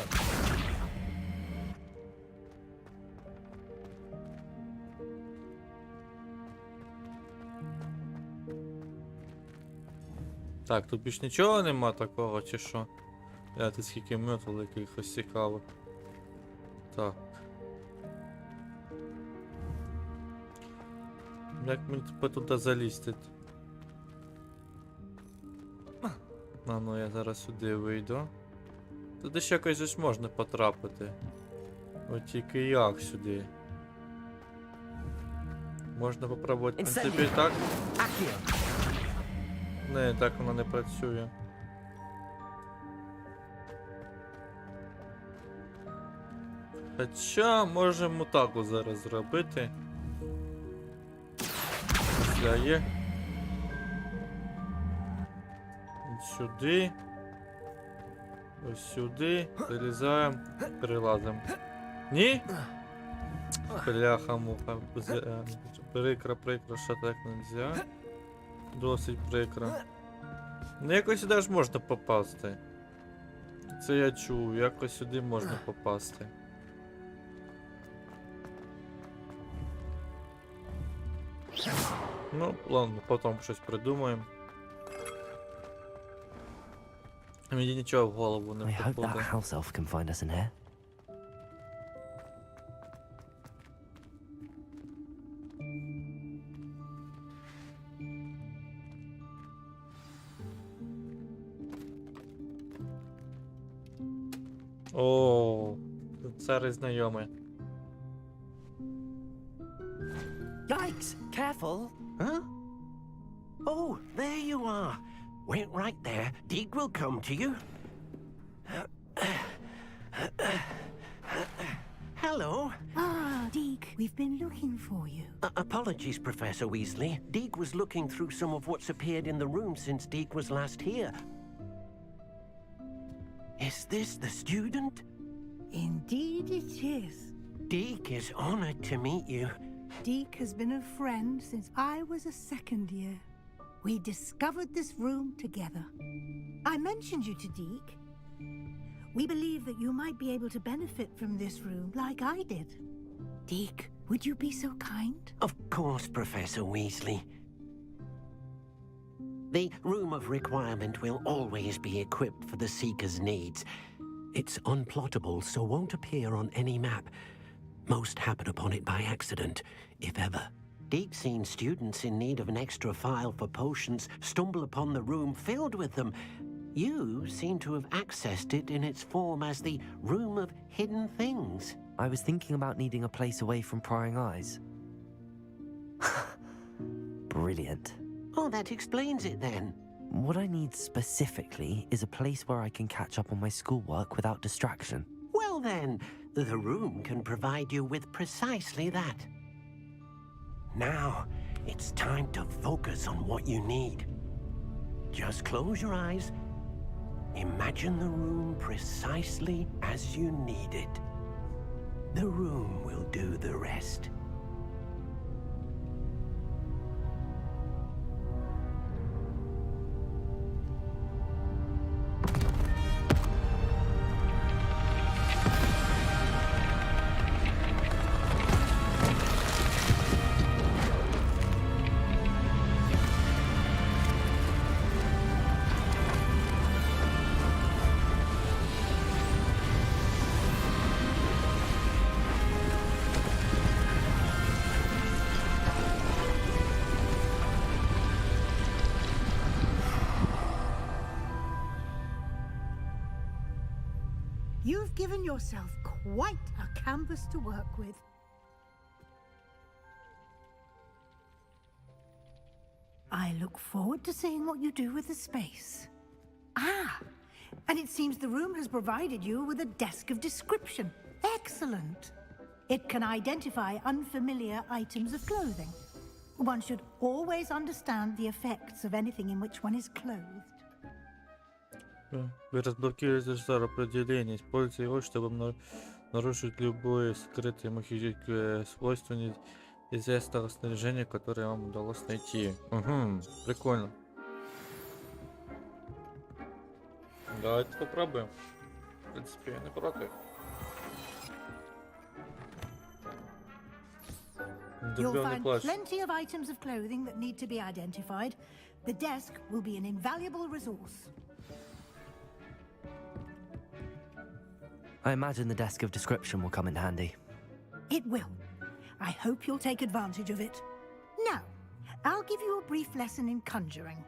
Так, тут більш нічого нема такого, чи що? Ти скільки мітл якихось цікавих. Так. Як мені тепер туди залізти? Ну, я зараз сюди вийду. Туди ще якось ж можна потрапити. От тільки як сюди? Можна попробувати, в принципі, так? Не, так воно не працює. Хоча можемо так зараз зробити. Після є. Сюди. Ось сюди. Залізаємо. Перелазимо. Ні? Бляха-муха. Прикро, що так нельзя. Досить прикро. Ну якось сюди ж можна попасти. Це я чув, якось сюди можна попасти. Ну, ладно, потім щось придумаємо. Мені нічого в голову не I hope that приходить. house elf can find us in here. О, це знайоме. Yikes! Careful! Huh? Oh, there you are. Wait right there. Deke will come to you. Hello. Ah, Deke, we've been looking for you. Apologies, Professor Weasley. Deke was looking through some of what's appeared in the room since Deke was last here. Is this the student? Indeed it is. Deke is honored to meet you. Deke has been a friend since I was a second year. We discovered this room together. I mentioned you to Deke. We believe that you might be able to benefit from this room like I did. Deke, would you be so kind? Of course, Professor Weasley. The Room of Requirement will always be equipped for the Seeker's needs. It's unplottable, so won't appear on any map. Most happen upon it by accident, if ever. Deke's seen students in need of an extra file for potions stumble upon the room filled with them. You seem to have accessed it in its form as the Room of Hidden Things. I was thinking about needing a place away from prying eyes. Brilliant. Oh, that explains it then. What I need specifically is a place where I can catch up on my schoolwork without distraction. Well then, the room can provide you with precisely that. Now, it's time to focus on what you need. Just close your eyes. Imagine the room precisely as you need it. The room will do the rest. given yourself quite a canvas to work with. I look forward to seeing what you do with the space. Ah, and it seems the room has provided you with a desk of description. Excellent. It can identify unfamiliar items of clothing. One should always understand the effects of anything in which one is clothed. Вы разблокируете старое определение. Используйте его, чтобы нарушить любое скрытое магическое свойство известного снаряжения, которое вам удалось найти. Угу, прикольно. Давайте попробуем. В принципе, я не против. You'll find plenty of items of clothing that need to be identified. The desk will be an invaluable resource. I imagine the desk of description will come in handy. It will. I hope you'll take advantage of it. Now, I'll give you a brief lesson in conjuring.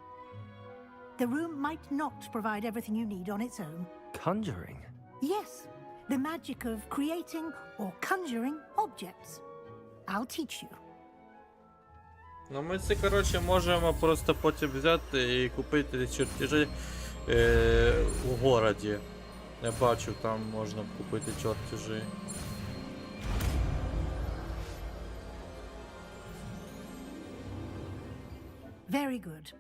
The room might not provide everything you need on its own. Conjuring? Yes, the magic of creating or conjuring objects. I'll teach you. Ну ми це, коротше, можемо просто потім взяти і купити чертежі у городі. Я бачу, там можна купити чертежі. Very good.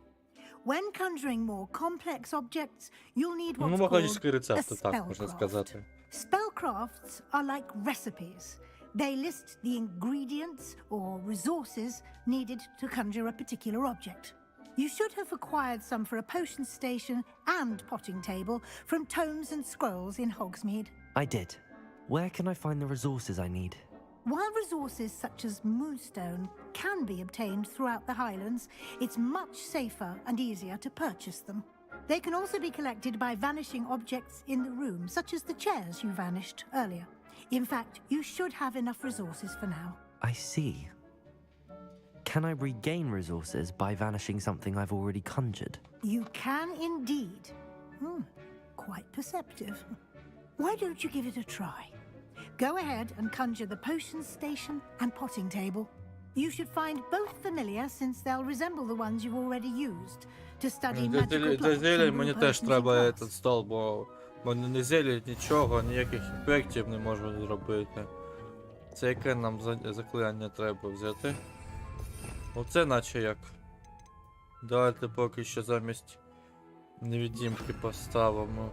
When conjuring more complex objects, you'll need what's Ну, called магічні a рецепти, так можна spellcraft. сказати. Spellcrafts are like recipes. They list the ingredients or resources needed to conjure a particular object. You should have acquired some for a potion station and potting table from tomes and scrolls in Hogsmeade. I did. Where can I find the resources I need? While resources such as moonstone can be obtained throughout the Highlands, it's much safer and easier to purchase them. They can also be collected by vanishing objects in the room, such as the chairs you vanished earlier. In fact, you should have enough resources for now. I see. Can I regain resources by vanishing something I've already conjured? You can indeed. Quite perceptive. Why don't you give it a try? Go ahead and conjure the potion station and potting table. You should find both familiar since they'll resemble the ones you've already used to study magical plots. Для зілля and мені brew теж potions треба in этот class. стол, бо мене не зілять нічого, ніяких ефектів не можу зробити. Це яке нам заклинання треба взяти? Оце наче як. Давайте поки що замість невидимки поставимо.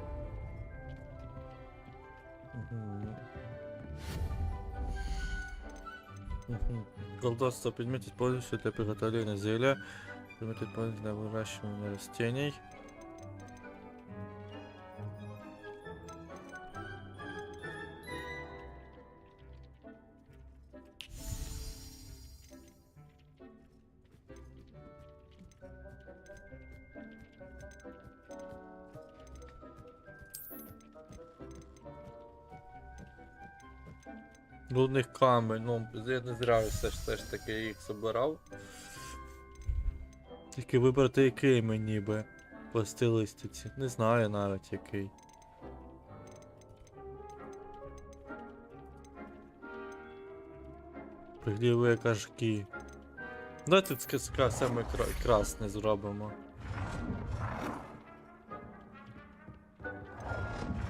Колдовство предмет используется для приготовления зелья. Предмет используется для выращивания растений. Лунних камень, ну, я не зря все ж таки їх збирав. Тільки вибрати який мені би по стилистиці. Не знаю навіть який. Пригліві кажки. Давайте саме красне зробимо.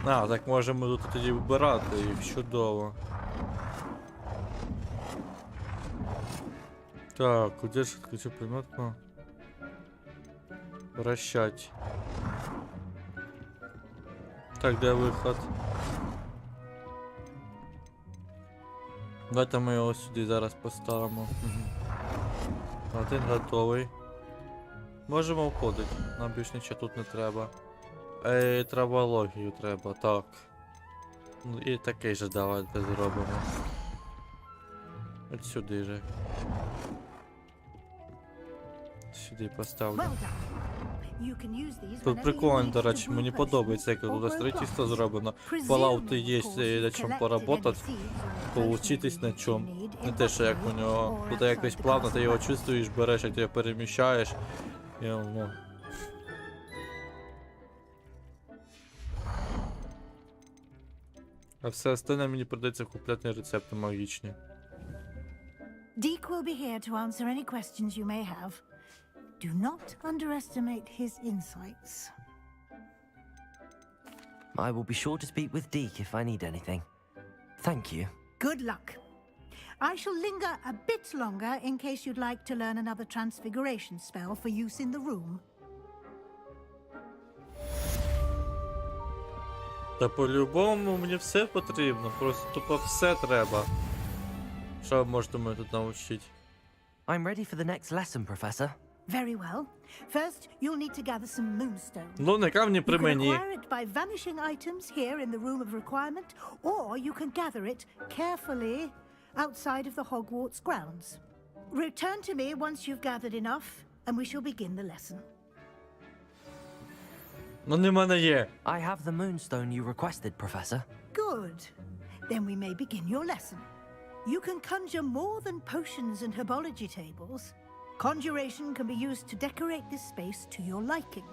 А, так можемо тут тоді вибирати їх, чудово. Так, удержать ключевую приметку. Вращать. Так, де виход? Давайте ми його сюди зараз поставимо. Один готовий. Можемо входити. Нам більше нічого тут не треба. Травологію треба, так. Ну і такий же давайте зробимо. От сюди же. Сюди поставлю. Тут прикольно, до речі, мені подобається, як тут строительство зроблено. Fallout є на чому поработати, поучитись на чому. Не те, що як у нього тут якось плавно, ти його чувствуєш, береш, як ти його переміщаєш. І, ну. А все остальне мені придеться купляти рецепти магічні. Deke will be here to answer any questions you may have. Do not underestimate his insights. I will be sure to speak with Deke if I need anything. Thank you. Good luck. I shall linger a bit longer in case you'd like to learn another transfiguration spell for use in the room. Та по-любому мені все потрібно, просто тупо все треба. Що ви можете мене тут навчити? I'm ready for the next lesson, Professor. Very well. First, you'll need to gather some moonstones. Ну, не камні при You can мені. acquire it by vanishing items here in the room of requirement, or you can gather it carefully outside of the Hogwarts grounds. Return to me once you've gathered enough, and we shall begin the lesson. Ну, не в мене є. I have the moonstone you requested, Professor. Good. Then we may begin your lesson. You can conjure more than potions and herbology tables. Conjuration can be used to decorate this space to your liking.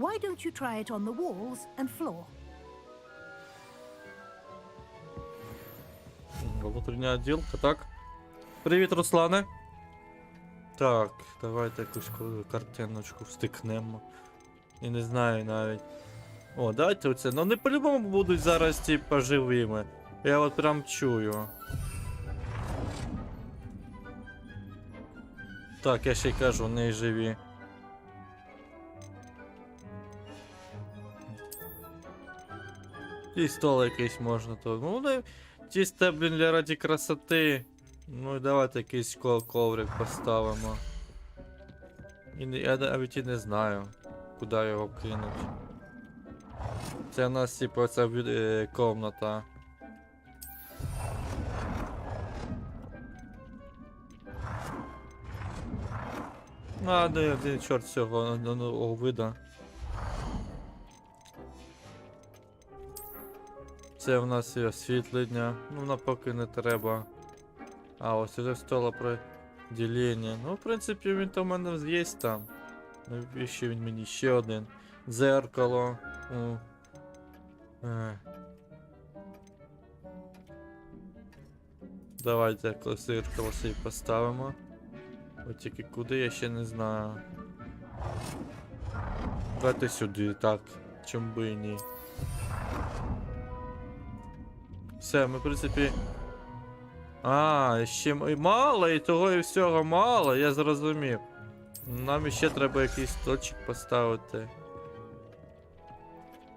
Why don't you try it on the walls and floor? Внутрішня відділка, так. Привіт, Руслане. Так, давайте якусь картиночку встикнемо. І не знаю навіть. О, дайте оце. Ну не по-любому будуть зараз типа живими. Я от прям чую. Так, я ще й кажу, не живі. І стол якийсь можна то. Ну, не чисто, блін, для раді красоти. Ну і давайте якийсь коврик поставимо. Я навіть і не знаю, куди його кинуть. Це у нас, типу, ця комната. А, не чорт цього нового вида. Це в нас є освітлення. Ну, напоки не треба. А, ось вже стало про ділення. Ну, в принципі, він то в мене є там. Навіщо він мені? Ще один. Дзеркало. Давайте якось зеркало собі поставимо. От тільки куди, я ще не знаю. Давайте сюди, так. Чому би і ні. Все, ми в принципі... А, ще мало, і того і всього мало, я зрозумів. Нам ще треба якийсь стольчик поставити.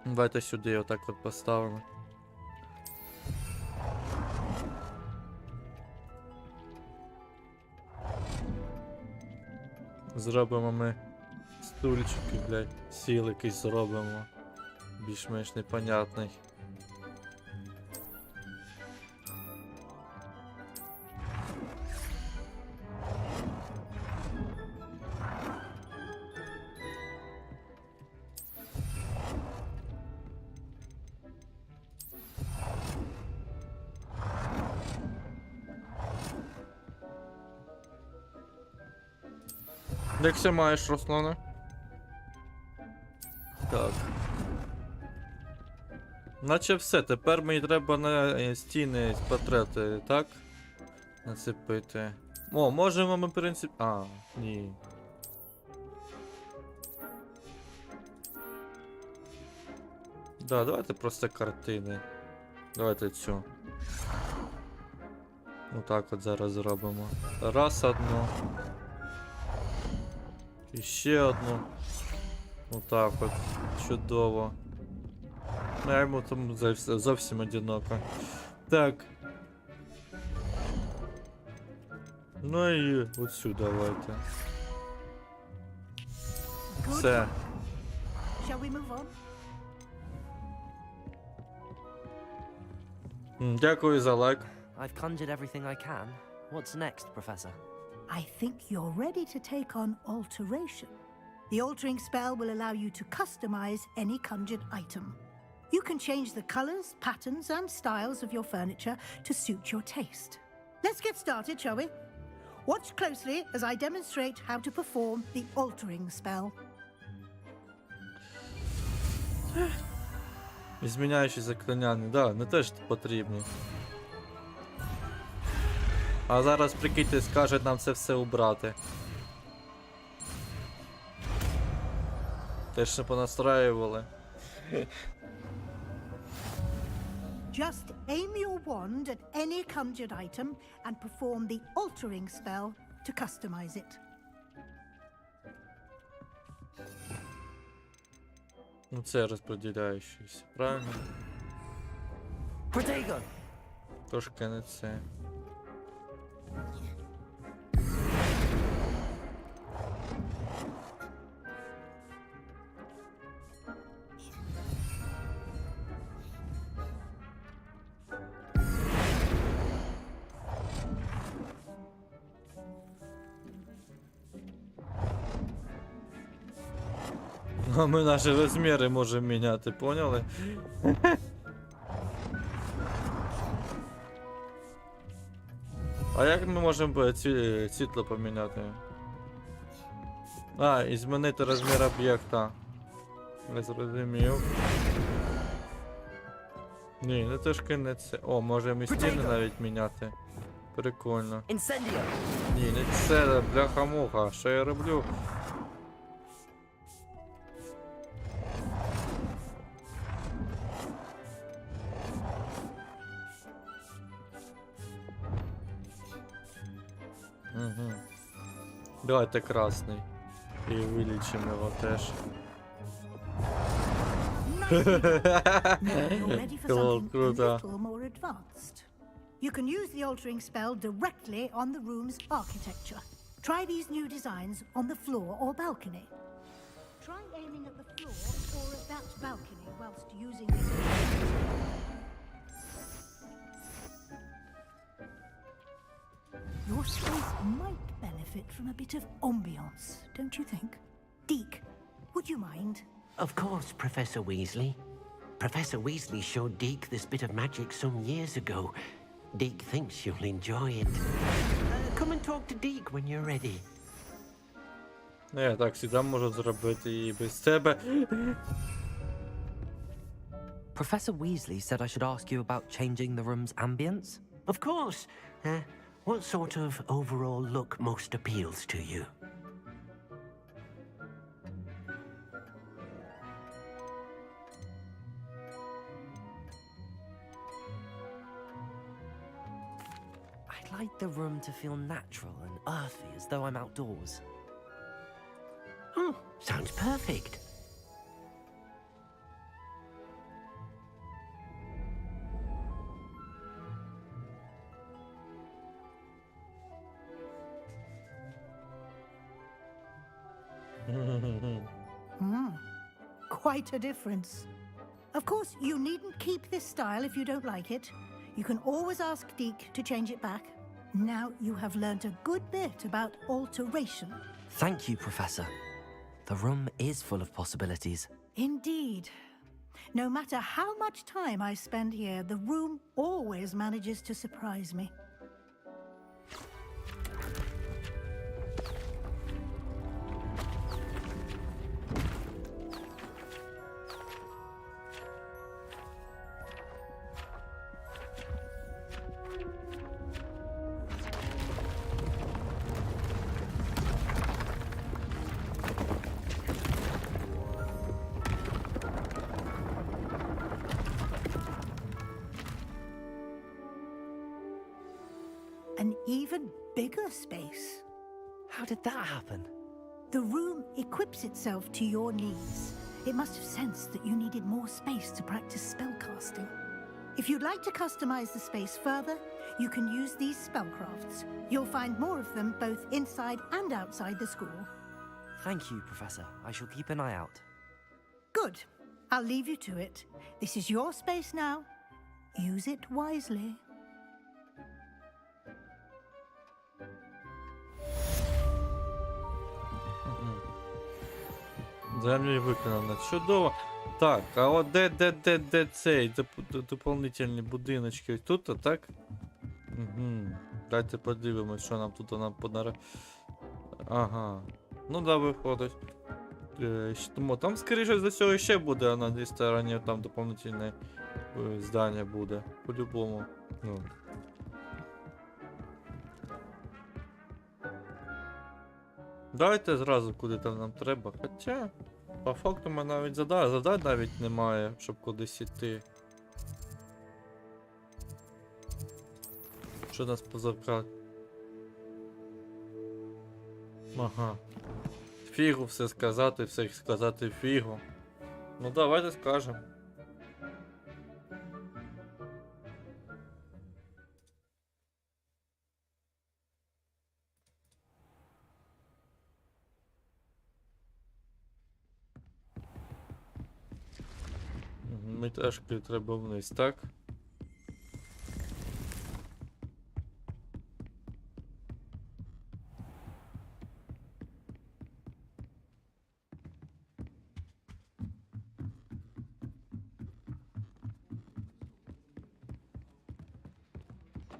Давайте сюди отак от поставимо. Зробимо ми стульчики, блядь, сіл якийсь зробимо. Більш-менш непонятний. Як все маєш, Руслане? Так. Наче все, тепер мені треба на стіни портрети, так? Нацепити. О, можемо ми, в принципі... А, ні. Да, давайте просто картини. Давайте цю. Ну так от зараз зробимо. Раз одну. І ще одну. Отак от. Чудово. Я йому там зовсім одиноко. Так. Ну і оцю давайте. Все. Shall we move on? Дякую за лайк. I've conjured everything I can. What's next, Professor? I think you're ready to take on alteration. The altering spell will allow you to customize any conjured item. You can change the colors, patterns, and styles of your furniture to suit your taste. Let's get started, shall we? Watch closely as I demonstrate how to perform the altering spell. Зміняючі заклинання, да, не теж потрібні. А зараз, прикиньте, скажуть нам це все убрати. Теж не понастраювали. Just aim your wand at any conjured item and perform the altering spell to customize it. Ну це розподіляючийся, правильно? Protego! Трошки не це. А ми наші розміри можемо міняти, поняли? А як ми можемо світло поміняти? А, і змінити розмір об'єкта. Не зрозумів. Ні, не трошки не це. О, можемо і стіни навіть міняти. Прикольно. Incendio! Ні, не це, бляха-муха. Що я роблю? Угу. Давайте красний. І вилічимо його теж. Now you're ready for something a Круто. little more advanced. You can use the altering spell directly on the room's architecture. Try these new designs on the floor or balcony. Try aiming at the floor or at that balcony whilst using this. Your space might benefit from a bit of ambiance, don't you think? Deke, would you mind? Of course, Professor Weasley. Professor Weasley showed Deke this bit of magic some years ago. Deke thinks you'll enjoy it. Come and talk to Deke when you're ready. Я так завжди можу зробити і без тебе. Professor Weasley said I should ask you about changing the room's ambience. Of course. What sort of overall look most appeals to you? I'd like the room to feel natural and earthy, as though I'm outdoors. Oh, sounds perfect. Quite a difference. Of course, you needn't keep this style if you don't like it. You can always ask Deke to change it back. Now you have learnt a good bit about alteration. Thank you, Professor. The room is full of possibilities. Indeed. No matter how much time I spend here, the room always manages to surprise me. An even bigger space. How did that happen? The room equips itself to your needs. It must have sensed that you needed more space to practice spellcasting. If you'd like to customize the space further, you can use these spellcrafts. You'll find more of them both inside and outside the school. Thank you, Professor. I shall keep an eye out. Good. I'll leave you to it. This is your space now. Use it wisely. Землі виконано. Чудово. Так, а от де цей дополнительні будиночки? Ось тут, а так? Угу. Дайте подивимось, що нам тут нам подара. Ага. Ну да, виходить. Тому там, скоріше за всього, ще буде на цій стороні, там доповнительне здання буде. По-любому. Ну. Давайте зразу куди там нам треба. Хоча, по факту ми навіть завдань навіть немає, щоб кудись іти. Що нас позавка? Ага. Фігу все сказати фігу. Ну давайте скажемо. Метажки треба вниз, так?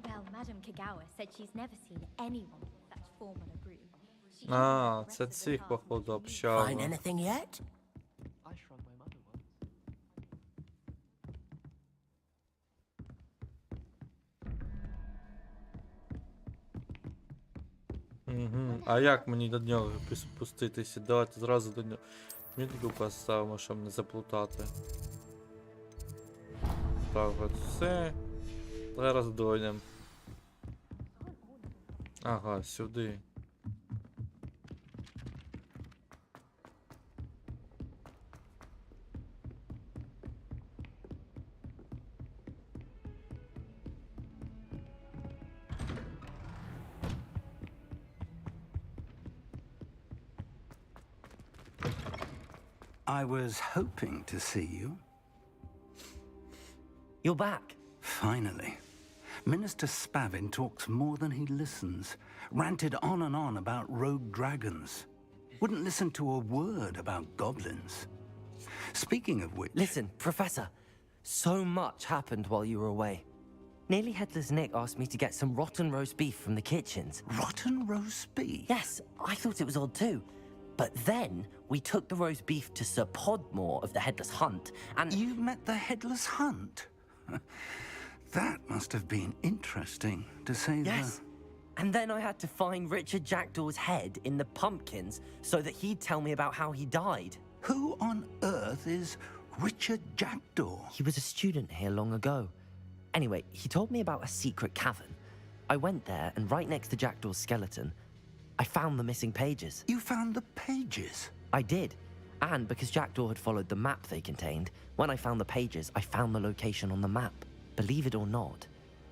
Well, Madame Kagawa said she's never seen anyone with such form on a broom. She А, even це the rest of the цих, cast походу, was общага. Find anything yet? I shrunk my mother once. Угу. А як мені до нього спуститися? Давайте зразу до нього. Мітлу поставимо, щоб не заплутати. Так, от все. Зараз дойдемо. Ага, сюди. I was hoping to see you. You're back. Finally. Minister Spavin talks more than he listens. Ranted on and on about rogue dragons. Wouldn't listen to a word about goblins. Speaking of which... Listen, Professor. So much happened while you were away. Nearly Headless Nick asked me to get some rotten roast beef from the kitchens. Rotten roast beef? Yes, I thought it was odd too. But then we took the roast beef to Sir Podmore of the Headless Hunt, and... You met the Headless Hunt? That must have been interesting, to say the... Yes. And then I had to find Richard Jackdaw's head in the pumpkins so that he'd tell me about how he died. Who on earth is Richard Jackdaw? He was a student here long ago. Anyway, he told me about a secret cavern. I went there, and right next to Jackdaw's skeleton, I found the missing pages. You found the pages? I did. And because Jackdaw had followed the map they contained, when I found the pages, I found the location on the map. Believe it or not,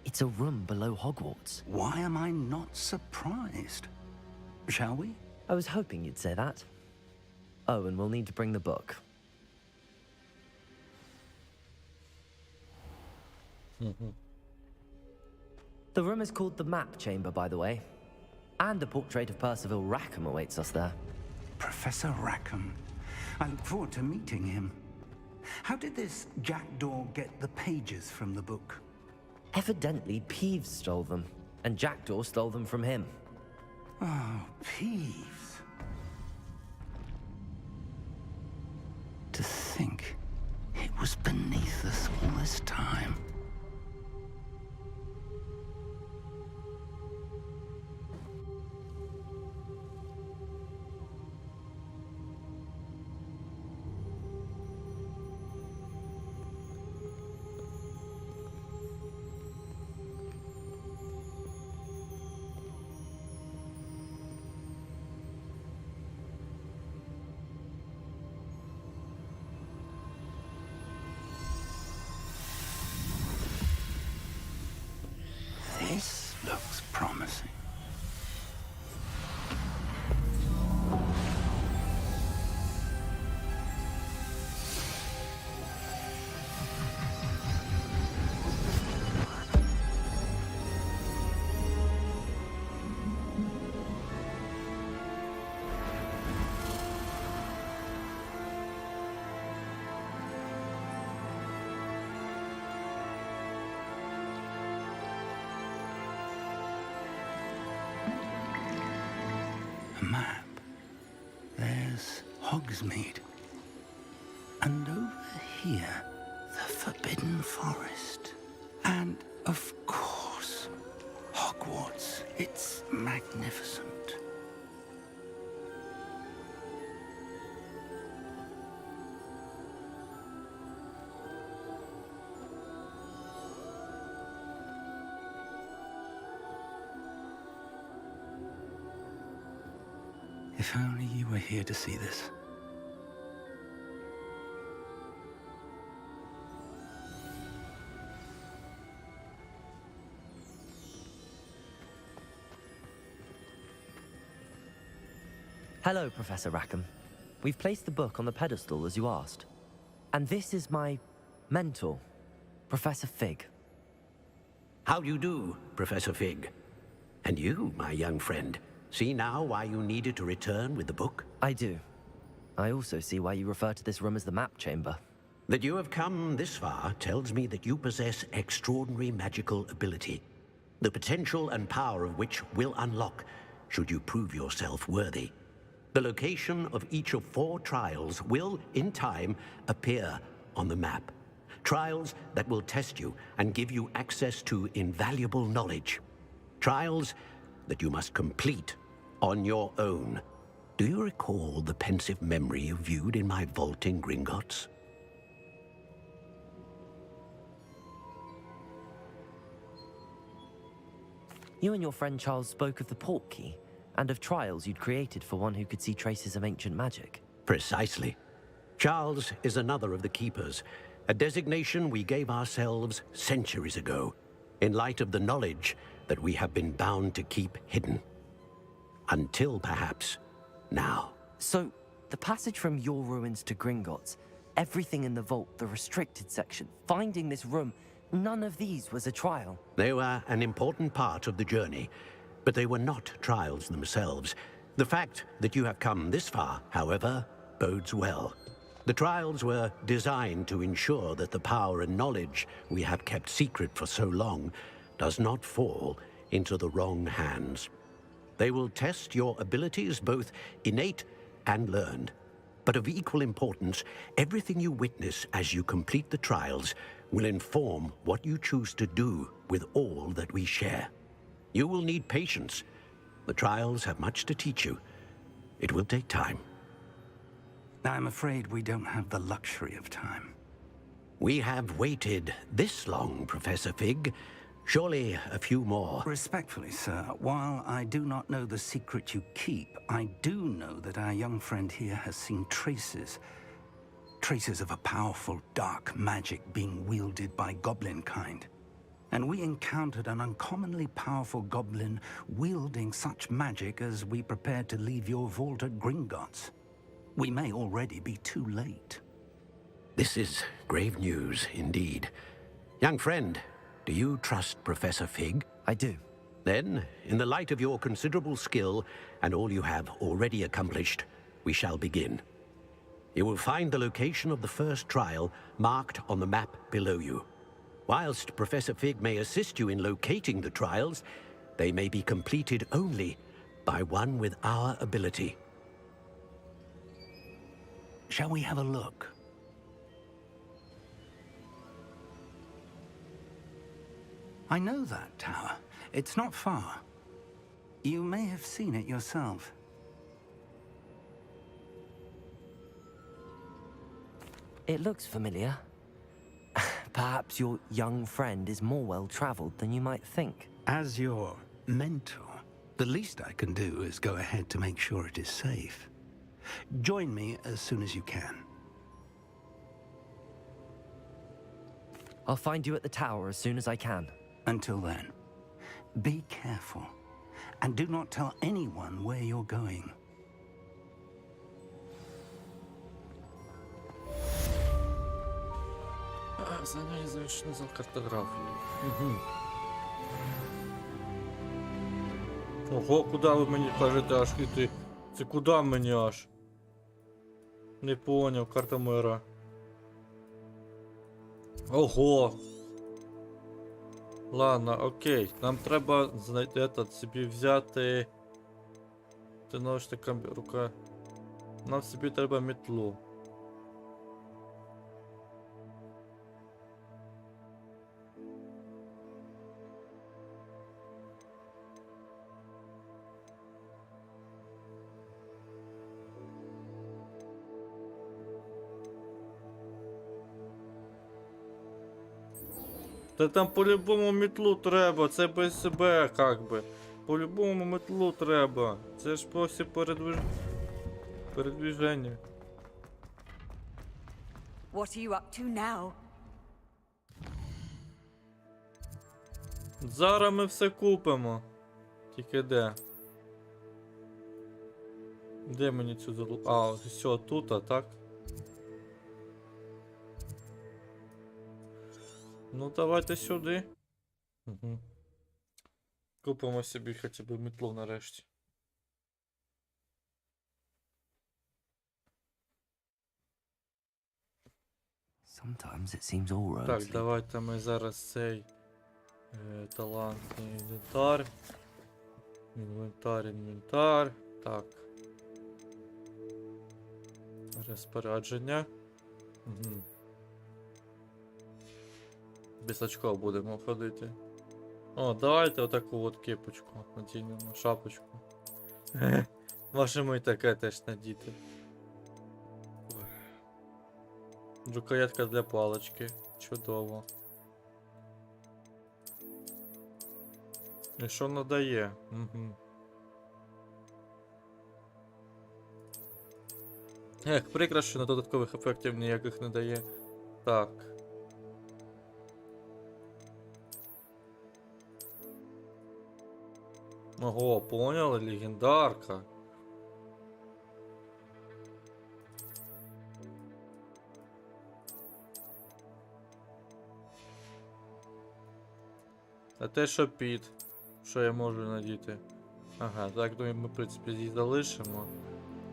it's a room below Hogwarts. Why am I not surprised? Shall we? I was hoping you'd say that. Oh, and we'll need to bring the book. The room is called the Map Chamber, by the way. And a portrait of Percival Rackham awaits us there. Professor Rackham. I look forward to meeting him. How did this Jackdaw get the pages from the book? Evidently, Peeves stole them, and Jackdaw stole them from him. Oh, Peeves. To think it was beneath us all this time. This looks promising. A map. There's Hogsmeade. And over here, the Forbidden Forest. And, of course, Hogwarts. It's magnificent. If only you were here to see this. Hello, Professor Rackham. We've placed the book on the pedestal as you asked. And this is my mentor, Professor Fig. How do you do, Professor Fig? And you, my young friend, see now why you needed to return with the book? I do. I also see why you refer to this room as the map chamber. That you have come this far tells me that you possess extraordinary magical ability, the potential and power of which will unlock should you prove yourself worthy. The location of each of 4 trials will, in time, appear on the map. Trials that will test you and give you access to invaluable knowledge. Trials that you must complete on your own. Do you recall the pensive memory you viewed in my vault in Gringotts? You and your friend Charles spoke of the portkey and of trials you'd created for one who could see traces of ancient magic. Precisely. Charles is another of the Keepers, a designation we gave ourselves centuries ago, in light of the knowledge that we have been bound to keep hidden. Until, perhaps, now. So, the passage from your ruins to Gringotts, everything in the vault, the restricted section, finding this room, none of these was a trial. They were an important part of the journey, but they were not trials themselves. The fact that you have come this far, however, bodes well. The trials were designed to ensure that the power and knowledge we have kept secret for so long does not fall into the wrong hands. They will test your abilities, both innate and learned. But of equal importance, everything you witness as you complete the trials will inform what you choose to do with all that we share. You will need patience. The trials have much to teach you. It will take time. I'm afraid we don't have the luxury of time. We have waited this long, Professor Fig. Surely a few more. Respectfully, sir, while I do not know the secret you keep, I do know that our young friend here has seen traces of a powerful dark magic being wielded by goblin kind. And we encountered an uncommonly powerful goblin wielding such magic as we prepared to leave your vault at Gringotts. We may already be too late. This is grave news indeed. Young friend, do you trust Professor Fig? I do. Then, in the light of your considerable skill and all you have already accomplished, we shall begin. You will find the location of the first trial marked on the map below you. Whilst Professor Fig may assist you in locating the trials, they may be completed only by one with our ability. Shall we have a look? I know that tower. It's not far. You may have seen it yourself. It looks familiar. Perhaps your young friend is more well-traveled than you might think. As your mentor, the least I can do is go ahead to make sure it is safe. Join me as soon as you can. I'll find you at the tower as soon as I can. Until then, be careful, and do not tell anyone where you're going. Заняття завершено за картографією. Угу. Ого, куди ви мені кажете аж іти? Це куди мені аж? Не поняв, карта мира. Ого! Ладно, окей. Нам треба знайти собі взяти. Ти ножка рука. Нам собі треба мітлу. Та там по-любому мітлу треба, це без себе, как би. По-любому мітлу треба. Це ж просто передвіження. What are you up to now? Зараз ми все купимо. Тільки де? Де мені цю залу... А, все, тут, а так? Ну, давайте сюди. Угу. Купимо собі хоча б мітлу нарешті. Sometimes it seems all roads Так, lead. давайте ми зараз цей талантний інвентар. Інвентар. Так. Розпорядження. Угу. Без очков будемо ходити. О, давайте отаку от кепочку надінемо, шапочку. Можемо і таке теж надіти. Рукоятка для палички. Чудово. І що надає? Угу. Прикро, що на додаткових ефектів ніяких не дає. Так. Ого, поняли, легендарка. А те, що під. Що я можу надіти? Ага, так, думаю, ми, в принципі, її залишимо.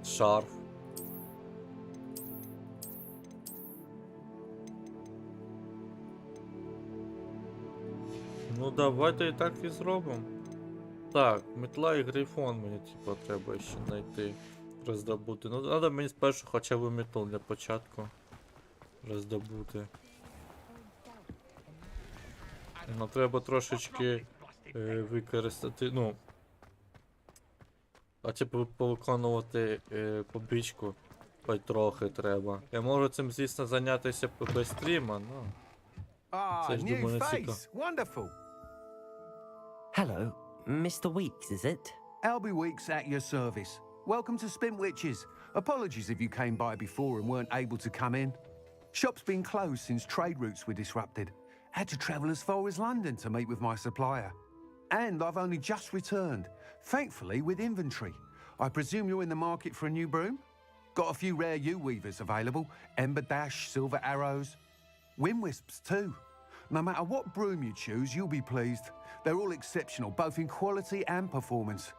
Шарф. Ну, давайте і так і зробимо. Так, метла і грифон мені, типу, треба ще знайти. Роздобути. Ну, треба мені спершу хоча б метл для початку роздобути. Ну, треба трошечки використати, ну... А типу повиконувати побічку. Хоч трохи треба. Я можу цим, звісно, зайнятися без стріма, ну... Це ж, думаю, не цікаво. Wonderful. Hello, Mr. Weeks, is it? Albie Weeks at your service. Welcome to Spintwitches. Apologies if you came by before and weren't able to come in. Shop's been closed since trade routes were disrupted. Had to travel as far as London to meet with my supplier. And I've only just returned, thankfully with inventory. I presume you're in the market for a new broom? Got a few rare U-weavers available. Ember Dash, Silver Arrows. Wind Wisps too. No matter what broom you choose, you'll be pleased. They're all exceptional, both in quality and performance.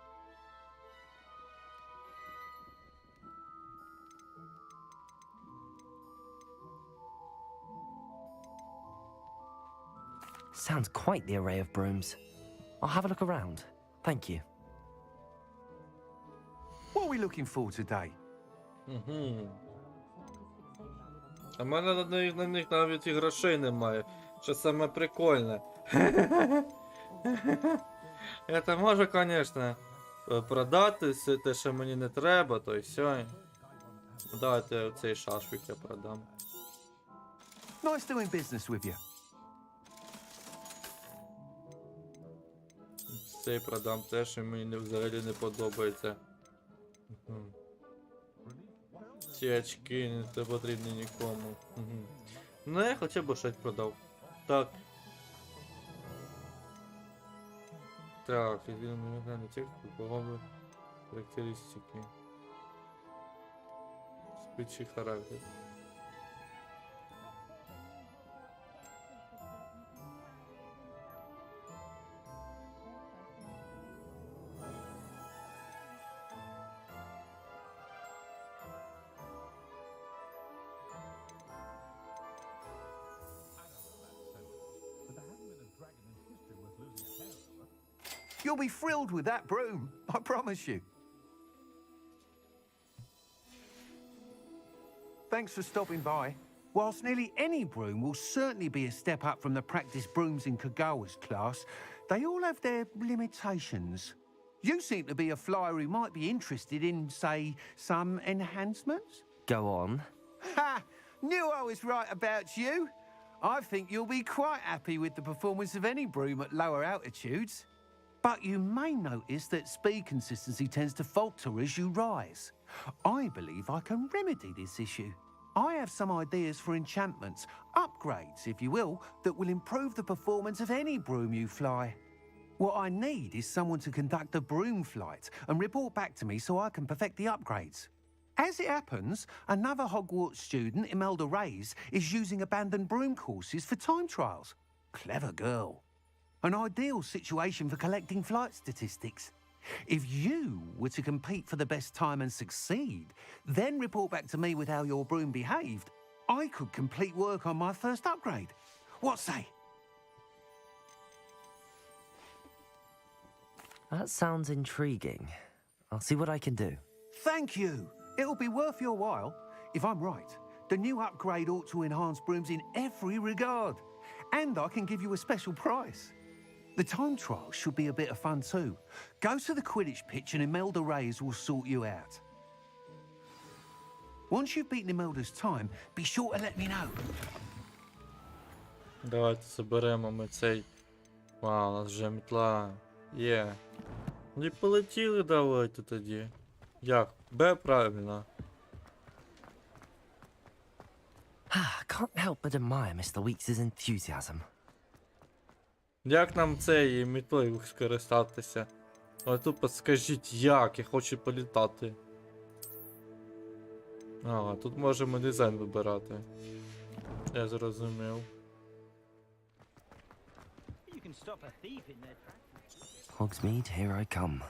Sounds quite the array of brooms. I'll have a look around. Thank you. What are we looking for today? Угу. А в мене на них навіть і грошей немає. Що саме прикольне. Я можу, звісно, продати все те, що мені не треба, то й все. Давайте цей шашвик я продам. Nice doing business with you. Цей продам те, що мені взагалі не подобається. Угу. Ці очки не потрібні нікому. Угу. Ну я хоча б щось продав. Так. Так, він мені текст погоди характеристики. Спичий характер. You'll be thrilled with that broom, I promise you. Thanks for stopping by. Whilst nearly any broom will certainly be a step up from the practice brooms in Kagawa's class, they all have their limitations. You seem to be a flyer who might be interested in, say, some enhancements? Go on. Ha! Knew I was right about you. I think you'll be quite happy with the performance of any broom at lower altitudes. But you may notice that speed consistency tends to falter as you rise. I believe I can remedy this issue. I have some ideas for enchantments, upgrades, if you will, that will improve the performance of any broom you fly. What I need is someone to conduct a broom flight and report back to me so I can perfect the upgrades. As it happens, another Hogwarts student, Imelda Reyes, is using abandoned broom courses for time trials. Clever girl. An ideal situation for collecting flight statistics. If you were to compete for the best time and succeed, then report back to me with how your broom behaved, I could complete work on my first upgrade. What say? That sounds intriguing. I'll see what I can do. Thank you. It'll be worth your while. If I'm right, the new upgrade ought to enhance brooms in every regard. And I can give you a special price. The time trial should be a bit of fun too. Go to the Quidditch pitch and Imelda Reyes will sort you out. Once you've beaten Imelda's time, be sure to let me know. Давайте заберемо ми цей. Вау, у нас вже мітла є. Ну і полетіли давайте тоді. Як? Б правильно. Can't help but admire Mr. Weeks' enthusiasm. Як нам цією мітлою скористатися? Але тут підскажіть, як? Я хочу політати. А, тут можемо дизайн вибирати. Я зрозумів. Hogsmeade, here I come.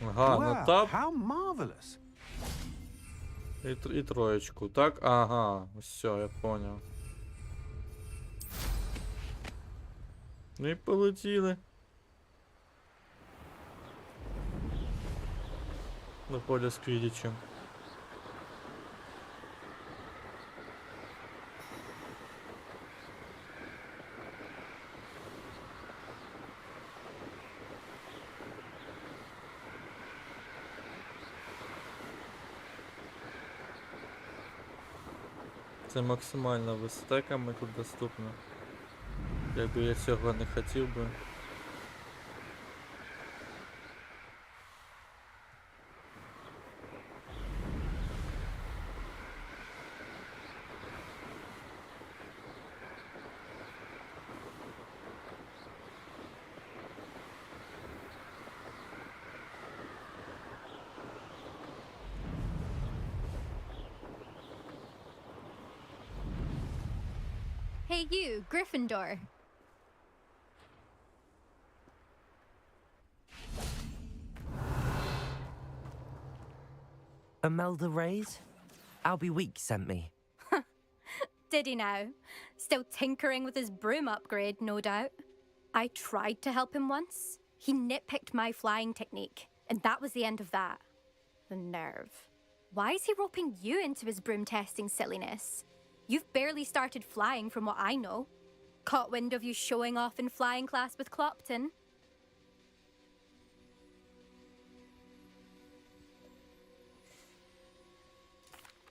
Ага, Wow, ну так. how marvelous. І троєчку, так? Ага, все, я поняв. Ну і полетіли. На поле з Квідічем. Це максимальна висота, яка мені тут доступна. Якби я цього не хотів би. Hey you, Gryffindor. Imelda Reyes? Albie Weeks sent me. Did he now? Still tinkering with his broom upgrade, no doubt. I tried to help him once. He nitpicked my flying technique, and that was the end of that. The nerve. Why is he roping you into his broom testing silliness? You've barely started flying from what I know. Caught wind of you showing off in flying class with Clopton.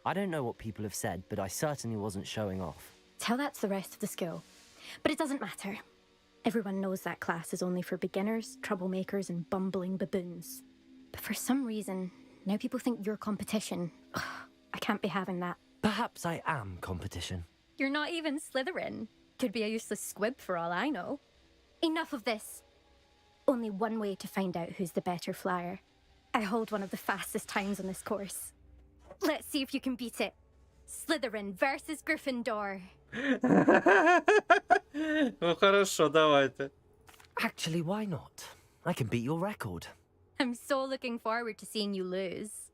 I don't know what people have said, but I certainly wasn't showing off. Tell that to the rest of the school. But it doesn't matter. Everyone knows that class is only for beginners, troublemakers, and bumbling baboons. But for some reason, now people think you're competition. Ugh, I can't be having that. Perhaps I am competition. You're not even Slytherin. Could be a useless squib for all I know. Enough of this. Only one way to find out who's the better flyer. I hold one of the fastest times on this course. Let's see if you can beat it. Slytherin versus Gryffindor. Ну хорошо, давайте. Actually, why not? I can beat your record. I'm so looking forward to seeing you lose.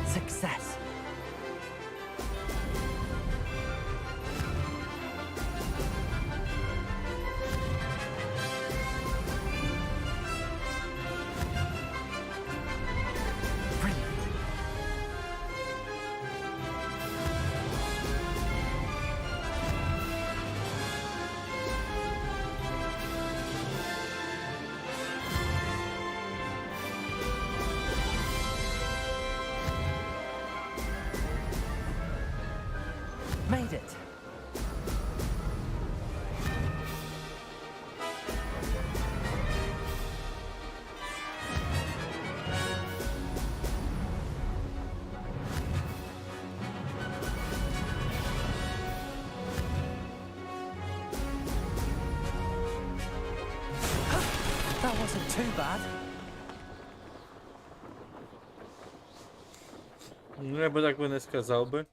Success. Made it. That wasn't too bad. Ну, я би так би не сказав би.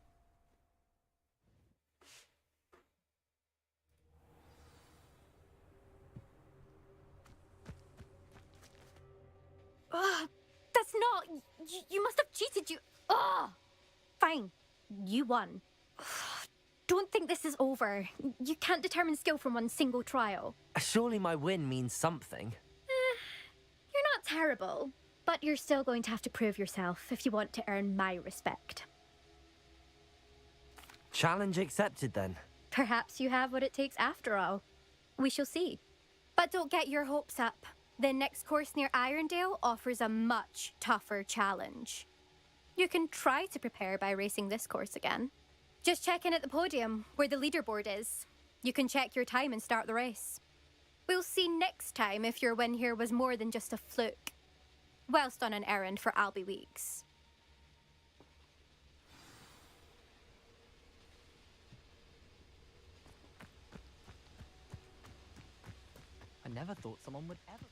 That's not... You must have cheated, you... Ugh! Fine. You won. Don't think this is over. You can't determine skill from one single trial. Surely my win means something. You're not terrible, but you're still going to have to prove yourself if you want to earn my respect. Challenge accepted then. Perhaps you have what it takes after all. We shall see. But don't get your hopes up. The next course near Irondale offers a much tougher challenge. You can try to prepare by racing this course again. Just check in at the podium, where the leaderboard is. You can check your time and start the race. We'll see next time if your win here was more than just a fluke. Whilst on an errand for Albie Weeks. I never thought someone would ever...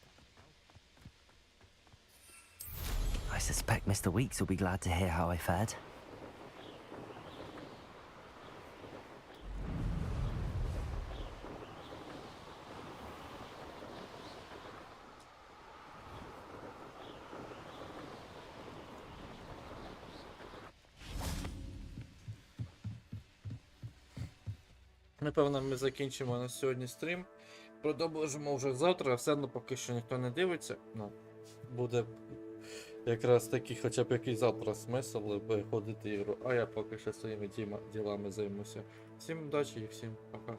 I suspect Mr. Weeks will be glad to hear how I fared. Напевно, ми закінчимо на сьогодні стрім. Продовжимо вже завтра, все одно поки що ніхто не дивиться. Ну, буде якраз такий хоча б якийсь завтра смисл виходити ігру, а я поки що своїми ділами займуся. Всім удачі і всім пока.